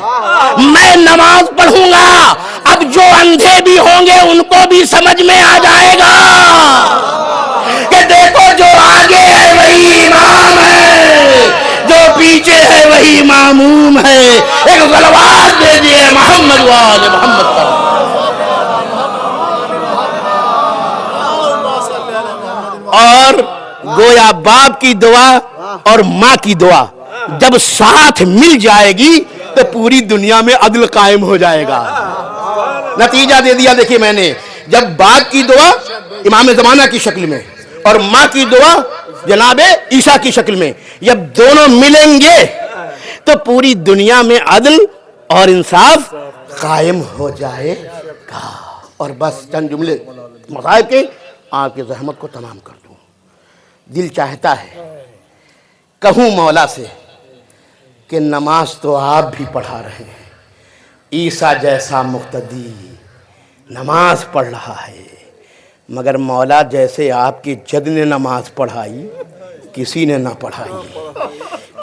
میں نماز پڑھوں گا. اب جو اندھے بھی ہوں گے ان کو بھی سمجھ میں آ جائے گا کہ دیکھو جو آگے ہے وہی امام ہے, جو پیچھے ہے وہی معموم ہے. ایک صلوات دے دیے محمد وآل محمد پر. اور گویا باپ کی دعا اور ماں کی دعا جب ساتھ مل جائے گی تو پوری دنیا میں عدل قائم ہو جائے گا. نتیجہ دے دیا دیکھیے میں نے, جب باپ کی دعا امام زمانہ کی شکل میں اور ماں کی دعا جناب عیسیٰ کی شکل میں, جب دونوں ملیں گے تو پوری دنیا میں عدل اور انصاف قائم ہو جائے گا. اور بس چند جملے مصائب کے آپ کی زحمت کو تمام کر دوں. دل چاہتا ہے کہوں مولا سے کہ نماز تو آپ بھی پڑھا رہے ہیں, عیسیٰ جیسا مقتدی نماز پڑھ رہا ہے, مگر مولا جیسے آپ کی جد نے نماز پڑھائی کسی نے نہ پڑھائی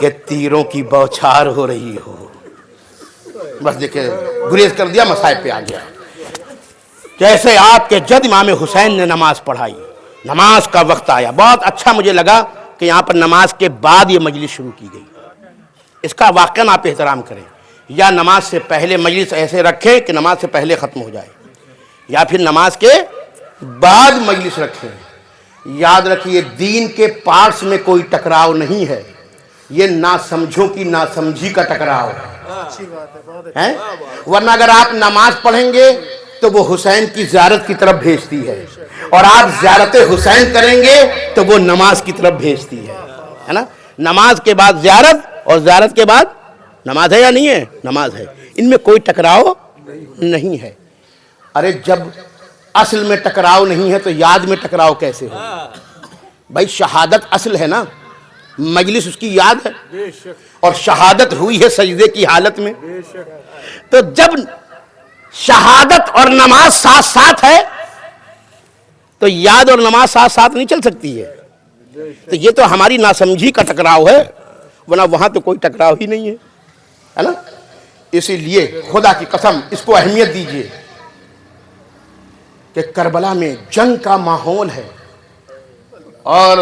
کہ تیروں کی بوچھار ہو رہی ہو. بس دیکھیں گریز کر دیا, مصائب پہ آ گیا. جیسے آپ کے جد امام حسین نے نماز پڑھائی, نماز کا وقت آیا. بہت اچھا مجھے لگا کہ یہاں پر نماز کے بعد یہ مجلس شروع کی گئی. اس کا واقعاً آپ احترام کریں, یا نماز سے پہلے مجلس ایسے رکھیں کہ نماز سے پہلے ختم ہو جائے, یا پھر نماز کے بعد مجلس رکھیں. یاد رکھیے دین کے پارٹس میں کوئی ٹکراؤ نہیں ہے, یہ ناسمجھوں کی ناسمجھی کا ٹکراؤ ہے. ورنہ اگر آپ نماز پڑھیں گے تو وہ حسین کی زیارت کی طرف بھیجتی ہے, اور آپ زیارت حسین کریں گے تو وہ نماز کی طرف بھیجتی ہے نا. نماز کے بعد زیارت اور زیارت کے بعد نماز ہے یا نہیں ہے؟ نماز ہے. ان میں کوئی ٹکراؤ نہیں ہے. ارے جب اصل میں ٹکراؤ نہیں ہے تو یاد میں ٹکراؤ کیسے ہو؟ بھائی شہادت اصل ہے نا, مجلس اس کی یاد ہے, اور شہادت ہوئی ہے سجدے کی حالت میں. تو جب شہادت اور نماز ساتھ ساتھ ہے تو یاد اور نماز ساتھ ساتھ نہیں چل سکتی ہے. تو یہ تو ہماری ناسمجھی کا ٹکراؤ ہے, ورنہ وہاں تو کوئی ٹکراؤ ہی نہیں ہے نا. اسی لیے خدا کی قسم اس کو اہمیت دیجیے کہ کربلا میں جنگ کا ماحول ہے, اور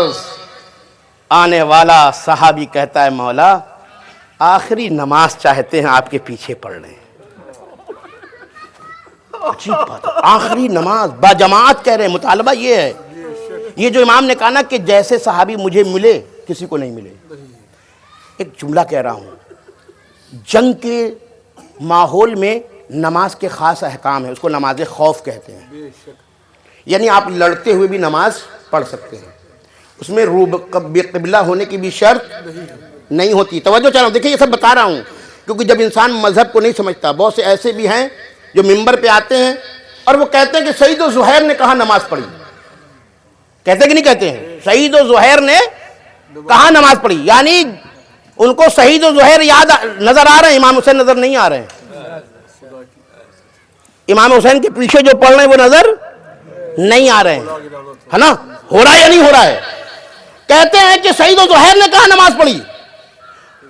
آنے والا صحابی کہتا ہے مولا آخری نماز چاہتے ہیں آپ کے پیچھے پڑھ لیں. عجیب بات ہے, آخری نماز با جماعت کہہ رہے ہیں. مطالبہ یہ ہے, یہ جو امام نے کہا نا کہ جیسے صحابی مجھے ملے کسی کو نہیں ملے. ایک جملہ کہہ رہا ہوں, جنگ کے ماحول میں نماز کے خاص احکام ہیں, اس کو نماز خوف کہتے ہیں. یعنی آپ لڑتے ہوئے بھی نماز پڑھ سکتے ہیں, اس میں قبلہ ہونے کی بھی شرط نہیں ہوتی. توجہ چاہ رہا ہوں, دیکھیں یہ سب بتا رہا ہوں کیونکہ جب انسان مذہب کو نہیں سمجھتا, بہت سے ایسے بھی ہیں جو ممبر پہ آتے ہیں اور وہ کہتے ہیں کہ سعید و زہیر نے کہاں نماز پڑھی. کہتے کہ نہیں کہتے ہیں؟ سعید و زہیر نے کہاں نماز پڑھی, یعنی ان کو سعید و زہیر یاد نظر آ رہے ہیں, امام حسین نظر نہیں آ رہے ہیں. امام حسین کے پیچھے جو پڑھ رہے ہیں وہ نظر نہیں آ رہے ہیں, ہے نا. ہو رہا ہے یا نہیں ہو رہا ہے؟ کہتے ہیں کہ سعید و زہیر نے کہاں نماز پڑھی.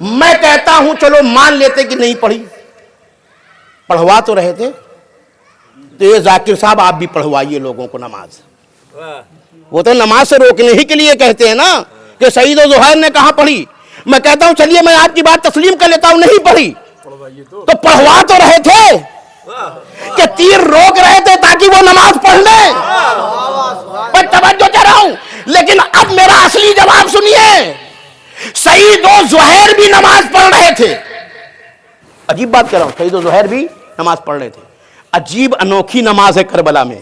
میں کہتا ہوں چلو مان لیتے کہ نہیں پڑھی, پڑھوا تو رہے تھے, تو یہ ذاکر صاحب آپ بھی پڑھوائیے لوگوں کو نماز. وہ تو نماز سے روکنے ہی کے لیے کہتے ہیں نا کہ سعید و زہیر نے کہاں پڑھی. میں کہتا ہوں چلیے میں آپ کی بات تسلیم کر لیتا ہوں, نہیں پڑھی تو پڑھوا تو رہے تھے کہ تیر روک رہے تھے تاکہ وہ نماز پڑھ لیں. میں توجہ چاہ رہا ہوں, لیکن اب میرا اصلی جواب سنیے. سعید و زہیر بھی نماز پڑھ رہے تھے. عجیب بات کر رہا ہوں, سعید و زہیر بھی نماز پڑھ رہے تھے. عجیب انوکھی نماز ہے کربلا میں,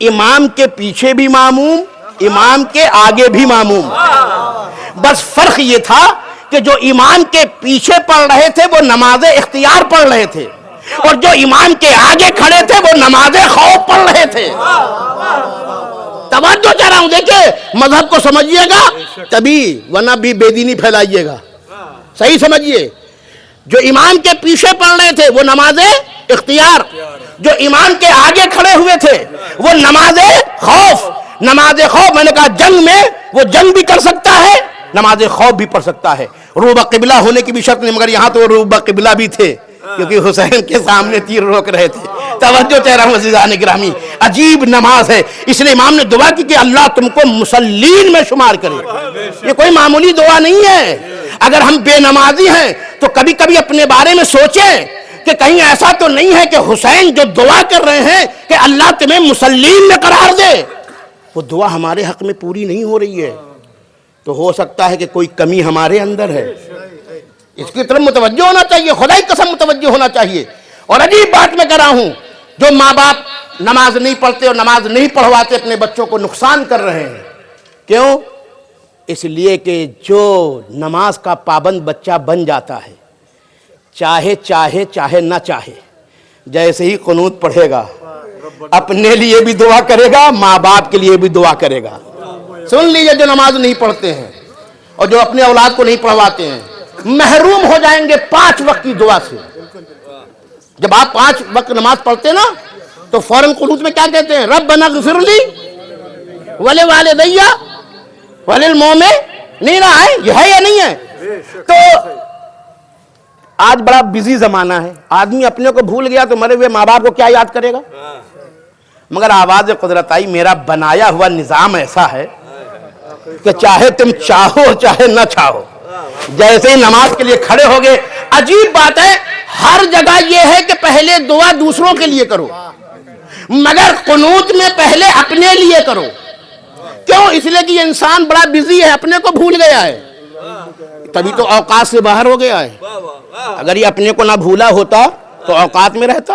امام کے پیچھے بھی ماموم, امام کے آگے بھی ماموم. بس فرق یہ تھا کہ جو امام کے پیچھے پڑھ رہے تھے وہ نماز اختیار پڑھ رہے تھے، اور جو امام کے آگے کھڑے تھے وہ نماز خوف پڑھ رہے تھے۔ توجہ چاہ رہا ہوں، دیکھیں مذہب کو سمجھیے گا تبھی، ورنہ بھی بے دینی پھیلائیے گا۔ صحیح سمجھیے، جو امام کے پیچھے پڑھ رہے تھے وہ نماز اختیار، جو امام کے آگے کھڑے ہوئے تھے وہ نماز خوف۔ نماز خوف، میں نے کہا جنگ میں وہ جنگ بھی کر سکتا ہے، نماز خوف بھی پڑھ سکتا ہے۔ روبہ قبلہ ہونے کی بھی شرط نہیں، مگر یہاں تو روبہ قبلہ بھی تھے کیونکہ حسین کے سامنے تیر روک رہے تھے۔ توجہ چاہ رہا ہوں عزیزان گرامی، عجیب نماز ہے، اس لیے امام نے دعا کی کہ اللہ تم کو مصلین میں شمار کرے۔ یہ کوئی معمولی دعا نہیں ہے۔ اگر ہم بے نمازی ہیں تو کبھی کبھی اپنے بارے میں سوچیں کہ کہیں ایسا تو نہیں ہے کہ حسین جو دعا کر رہے ہیں کہ اللہ تمہیں مصلین میں قرار دے، وہ دعا ہمارے حق میں پوری نہیں ہو رہی ہے، تو ہو سکتا ہے کہ کوئی کمی ہمارے اندر ہے۔ اس کی طرف متوجہ ہونا چاہیے، خدا کی قسم متوجہ ہونا چاہیے۔ اور عجیب بات میں کر رہا ہوں، جو ماں باپ نماز نہیں پڑھتے اور نماز نہیں پڑھواتے اپنے بچوں کو نقصان کر رہے ہیں۔ کیوں؟ اس لیے کہ جو نماز کا پابند بچہ بن جاتا ہے، چاہے نہ چاہے، جیسے ہی قنوت پڑھے گا اپنے لیے بھی دعا کرے گا، ماں باپ کے لیے بھی دعا کرے گا۔ سن لیجئے، جو نماز نہیں پڑھتے ہیں اور جو اپنے اولاد کو نہیں پڑھواتے ہیں محروم ہو جائیں گے 5 وقت کی دعا سے۔ جب آپ 5 وقت نماز پڑھتے نا تو فوراً قنوت میں کیا کہتے ہیں؟ ربنا اغفر لی ولوالدی وللمؤمنین، یہ ہے یا نہیں ہے؟ تو آج بڑا بزی زمانہ ہے، آدمی اپنے کو بھول گیا تو مرے ہوئے ماں باپ کو کیا یاد کرے گا؟ مگر آواز قدرت آئی، میرا بنایا ہوا نظام ایسا ہے کہ چاہے تم چاہو چاہے نہ چاہو، جیسے ہی نماز کے لیے کھڑے ہو گئے۔ عجیب بات ہے، ہر جگہ یہ ہے کہ پہلے دعا دوسروں کے لیے کرو، مگر قنوت میں پہلے اپنے لیے کرو۔ کیوں؟ اس لیے کہ یہ انسان بڑا بزی ہے، اپنے کو بھول گیا ہے، تبھی تو اوقات سے باہر ہو گیا ہے۔ اگر یہ اپنے کو نہ بھولا ہوتا تو اوقات میں رہتا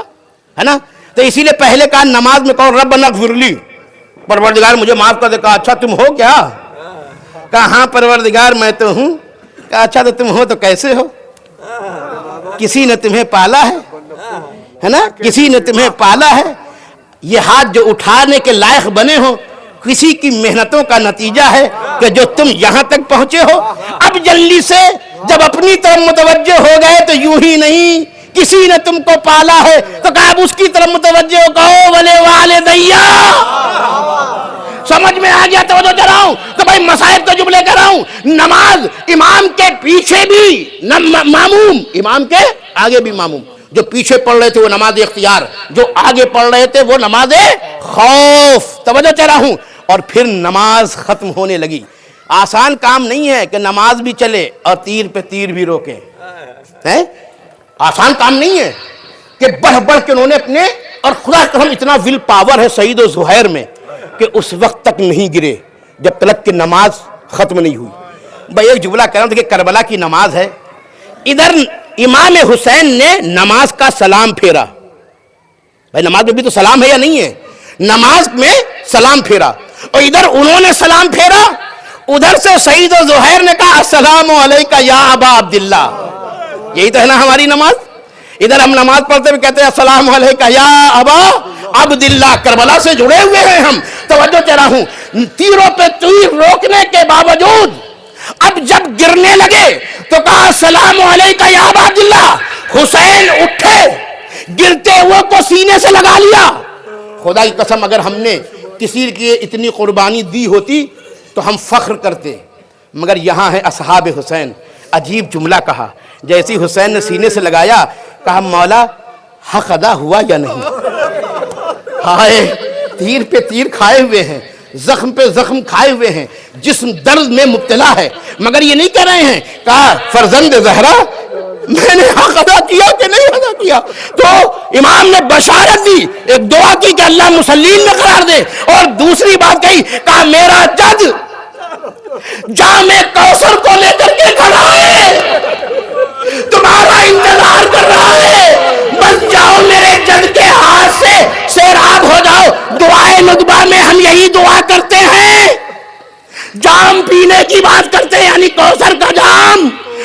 ہے نا۔ تو اسی لیے پہلے کہا نماز میں کہو ربنا اغفر لی، پروردگار مجھے معاف کر دے۔ کہا اچھا تم ہو کیا؟ کہا ہاں پروردگار میں تو ہوں۔ کہا اچھا تو تم ہو تو کیسے ہو؟ کسی نے تمہیں پالا ہے نا، کسی نے تمہیں پالا ہے، یہ ہاتھ جو اٹھانے کے لائق بنے ہو کسی کی محنتوں کا نتیجہ ہے کہ جو تم یہاں تک پہنچے ہو۔ اب جلدی سے جب اپنی طرف متوجہ ہو گئے تو یوں ہی نہیں، کسی نے تم کو پالا ہے تو کہا اب اس کی طرف متوجہ ہو، کہو ولی والدیا۔ سمجھ میں آ گیا؟ توجہ کر رہا ہوں تو بھائی مسائل تو جملے کر رہا ہوں۔ نماز امام کے پیچھے بھی ماموم، امام کے آگے بھی ماموم۔ جو پیچھے پڑھ رہے تھے وہ نماز اختیار، جو آگے پڑھ رہے تھے وہ نماز خوف۔ توجہ چاہ رہا ہوں۔ اور پھر نماز ختم ہونے لگی۔ آسان کام نہیں ہے کہ نماز بھی چلے اور تیر پہ تیر بھی روکے، آسان کام نہیں ہے کہ بڑھ بڑھ کے انہوں نے اپنے، اور خدا قسم اتنا ول پاور ہے سعید و زہیر میں کہ اس وقت تک نہیں گرے جب تک کہ نماز ختم نہیں ہوئی۔ بھائی ایک جملہ کہہ رہا ہوں کہ کربلا کی نماز ہے، ادھر امام حسین نے نماز کا سلام پھیرا۔ بھائی نماز میں بھی تو سلام ہے یا نہیں ہے؟ نماز میں سلام پھیرا، اور ادھر انہوں نے سلام پھیرا، ادھر سے سعید و زہیر نے کہا السلام علیکہ یا ابا عبداللہ۔ یہی تو ہے نا ہماری نماز۔ ادھر ہم نماز پڑھتے ہوئے کہتے ہیں السلام علیکہ یا ابا عبداللہ، کربلا سے جڑے ہوئے ہیں ہم۔ توجہ چاہ رہا ہوں، تیروں پہ تیر روکنے کے باوجود اب جب گرنے لگے تو کہا السلام علیکہ یا ابا عبداللہ۔ حسین اٹھے، گرتے ہوئے کو سینے سے لگا لیا۔ خدا کی قسم اگر ہم نے کسی کی اتنی قربانی دی ہوتی تو ہم فخر کرتے، مگر یہاں ہے اصحاب حسین۔ عجیب جملہ کہا، جیسی حسین نے سینے سے لگایا کہا مولا حق ادا ہوا یا نہیں؟ ہائے، تیر پہ تیر کھائے ہوئے ہیں، زخم پہ زخم کھائے ہوئے ہیں، جسم درد میں مبتلا ہے، مگر یہ نہیں کہہ رہے ہیں کہا فرزند زہرا میں نے حق ادا کیا کہ نہیں ادا کیا؟ تو امام نے بشارت دی، ایک دعا کی کہ اللہ مسلین میں قرار دے، اور دوسری بات کہی، کہا میرا جج جام کوثر کو لے کر کے کھڑا ہے، تمہارا انتظار کر رہا ہے، بس جاؤ میرے جج کے ہاتھ سے سیراب ہو جاؤ۔ دعائے ندبہ میں ہم یہی دعا کرتے ہیں، جام پینے کی بات کرتے ہیں، یعنی کوثر کا جام،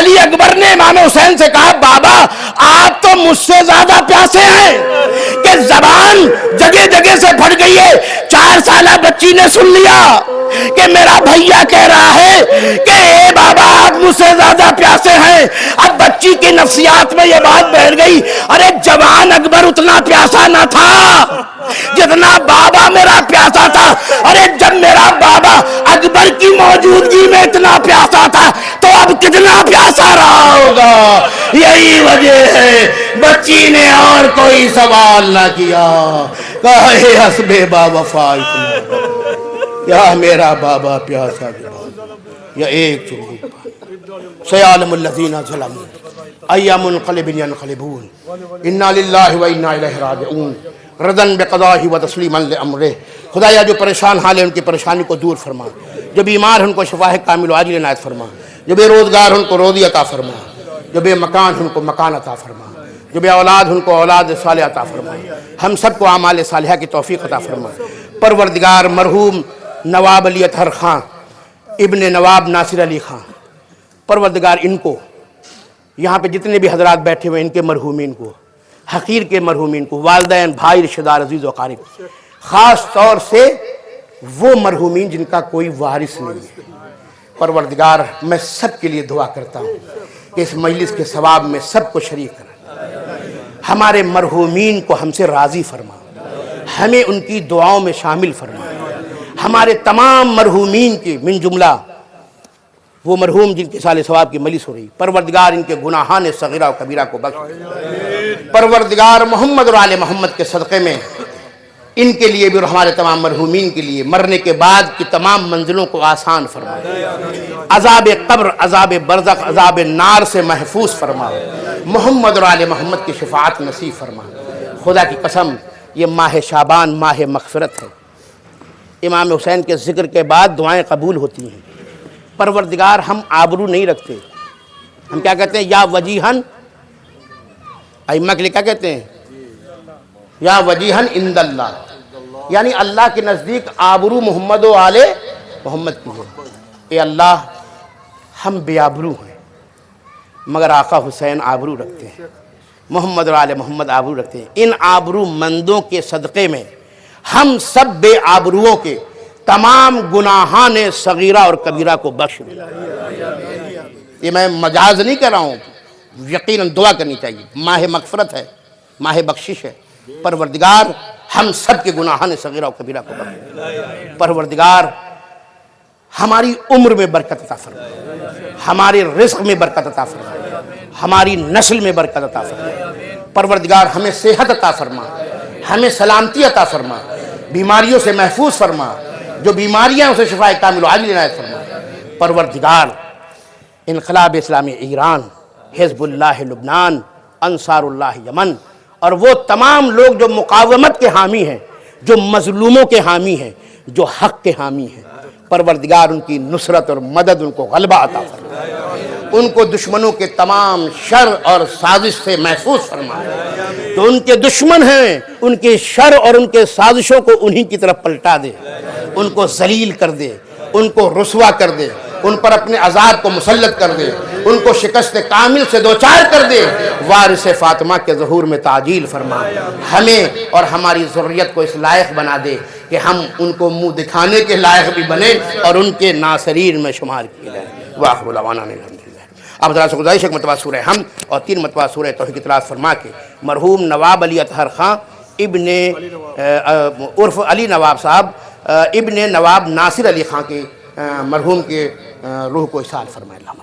علی اکبر نے امام حسین سے کہا بابا آپ تو مجھ سے زیادہ پیاسے ہیں کہ زبان جگہ جگہ سے پھٹ گئی ہے. 4 سالہ بچی نے سن لیا کہ میرا بھیا کہہ رہا ہے کہ اے بابا آپ مجھ سے زیادہ پیاسے ہیں. اب بچی کی نفسیات میں یہ بات بیٹھ گئی, ارے جوان اکبر اتنا پیاسا نہ تھا جتنا بابا میرا پیاسا تھا. ارے جب میرا بابا اکبر کی موجودگی میں اتنا پیاسا تھا تو اب کتنا پیاسا رہا ہوگا. یہی وجہ ہے بچی نے اور کوئی سوال نہ کیا, کہا اے حسب با وفا اتنا کیا میرا بابا پیاسا یا ایک چنگی. سیعلم الذین ظلموا ای منقلب ینقلبون انا للہ و انا الیہ راجعون رضا بقضاہ و تسلیما لامرہ. خدایا جو پریشان حال ہے ان کی پریشانی کو دور فرما, جو بیمار ہیں ان کو شفا کامل و عاجل عنایت فرما, جو بے روزگار ہیں ان کو روزی عطا فرما, جو بے مکان ہیں ان کو مکان عطا فرما, جو بے اولاد ہیں ان کو اولاد صالحہ عطا فرما. ہم سب کو اعمال صالحہ کی توفیق عطا فرما. پروردگار مرحوم نواب علی اطہر خان ابن نواب ناصر علی خان, پروردگار ان کو یہاں پہ جتنے بھی حضرات بیٹھے ہوئے ان کے مرحومین کو, حقیر کے مرحومین کو, والدین بھائی رشتہ دار عزیز و قارب, خاص طور سے وہ مرحومین جن کا کوئی وارث نہیں ہے. پروردگار میں سب کے لیے دعا کرتا ہوں کہ اس مجلس کے ثواب میں سب کو شریک کریں. ہمارے مرحومین کو ہم سے راضی فرما, ہمیں ان کی دعاؤں میں شامل فرما. ہمارے تمام مرحومین کی من جملہ وہ مرحوم جن کے سال ثواب کی مجلس ہو رہی, پروردگار ان کے گناہان صغیرہ و کبیرہ کو بخش. پروردگار محمد اور آل محمد کے صدقے میں ان کے لیے بھی اور ہمارے تمام مرحومین کے لیے مرنے کے بعد کی تمام منزلوں کو آسان فرما. عذاب قبر, عذاب برزخ, عذاب نار سے محفوظ فرما. محمد اور آل محمد کی شفاعت نصیب فرما. خدا کی قسم یہ ماہ شعبان ماہ مغفرت ہے. امام حسین کے ذکر کے بعد دعائیں قبول ہوتی ہیں. پروردگار ہم آبرو نہیں رکھتے, ہم کیا کہتے ہیں یا وجیہن, ائمہ کے لیے کیا کہتے ہیں یا وجیہن عند اللہ, یعنی اللہ کے نزدیک آبرو محمد و آل محمد کی ہے. اے اللہ ہم بے آبرو ہیں مگر آقا حسین آبرو رکھتے ہیں, محمد اور آل محمد آبرو رکھتے ہیں. ان آبرو مندوں کے صدقے میں ہم سب بے آبروؤں کے تمام گناہان صغیرہ اور کبیرہ کو بخش دے. یہ میں مجاز نہیں کہہ رہا ہوں, یقیناً دعا کرنی چاہیے. ماہ مغفرت ہے, ماہ بخشش ہے. پروردگار ہم سب کے گناہان صغیرہ اور کبیرہ کو بخش دے. پروردگار ہماری عمر میں برکت عطا فرما, ہمارے رزق میں برکت عطا فرما, ہماری نسل میں برکت عطا فرما. پروردگار ہمیں صحت عطا فرما, ہمیں سلامتی عطا فرما, بیماریوں سے محفوظ فرما, جو بیماریاں اسے شفا کامل و عاجل عنایت فرما. پروردگار انقلاب اسلامی ایران, حزب اللہ لبنان, انصار اللہ یمن اور وہ تمام لوگ جو مقاومت کے حامی ہیں, جو مظلوموں کے حامی ہیں, جو حق کے حامی ہیں, پروردگار ان کی نصرت اور مدد, ان کو غلبہ عطا فرما. ان کو دشمنوں کے تمام شر اور سازش سے محفوظ فرما. تو ان کے دشمن ہیں ان کے شر اور ان کے سازشوں کو انہی کی طرف پلٹا دے, ان کو ذلیل کر دے, ان کو رسوا کر دے, ان پر اپنے عذاب کو مسلط کر دے, ان کو شکست کامل سے دوچار کر دے. وارث فاطمہ کے ظہور میں تعجیل فرما. ہمیں اور ہماری ذریت کو اس لائق بنا دے کہ ہم ان کو منہ دکھانے کے لائق بھی بنے اور ان کے ناصرین میں شمار کیے جائیں. وآخر دعوانا الحمدللہ. اب ذرا سے گزارش ایک مرتبہ سورہ حمد اور 3 مرتبہ سورہ توحید کی تلاوت فرما کے مرحوم نواب علی اطہر خان ابن عرف علی نواب صاحب ابن نواب ناصر علی خان کے مرحوم کے روح کو اصال فرمائے. اللہ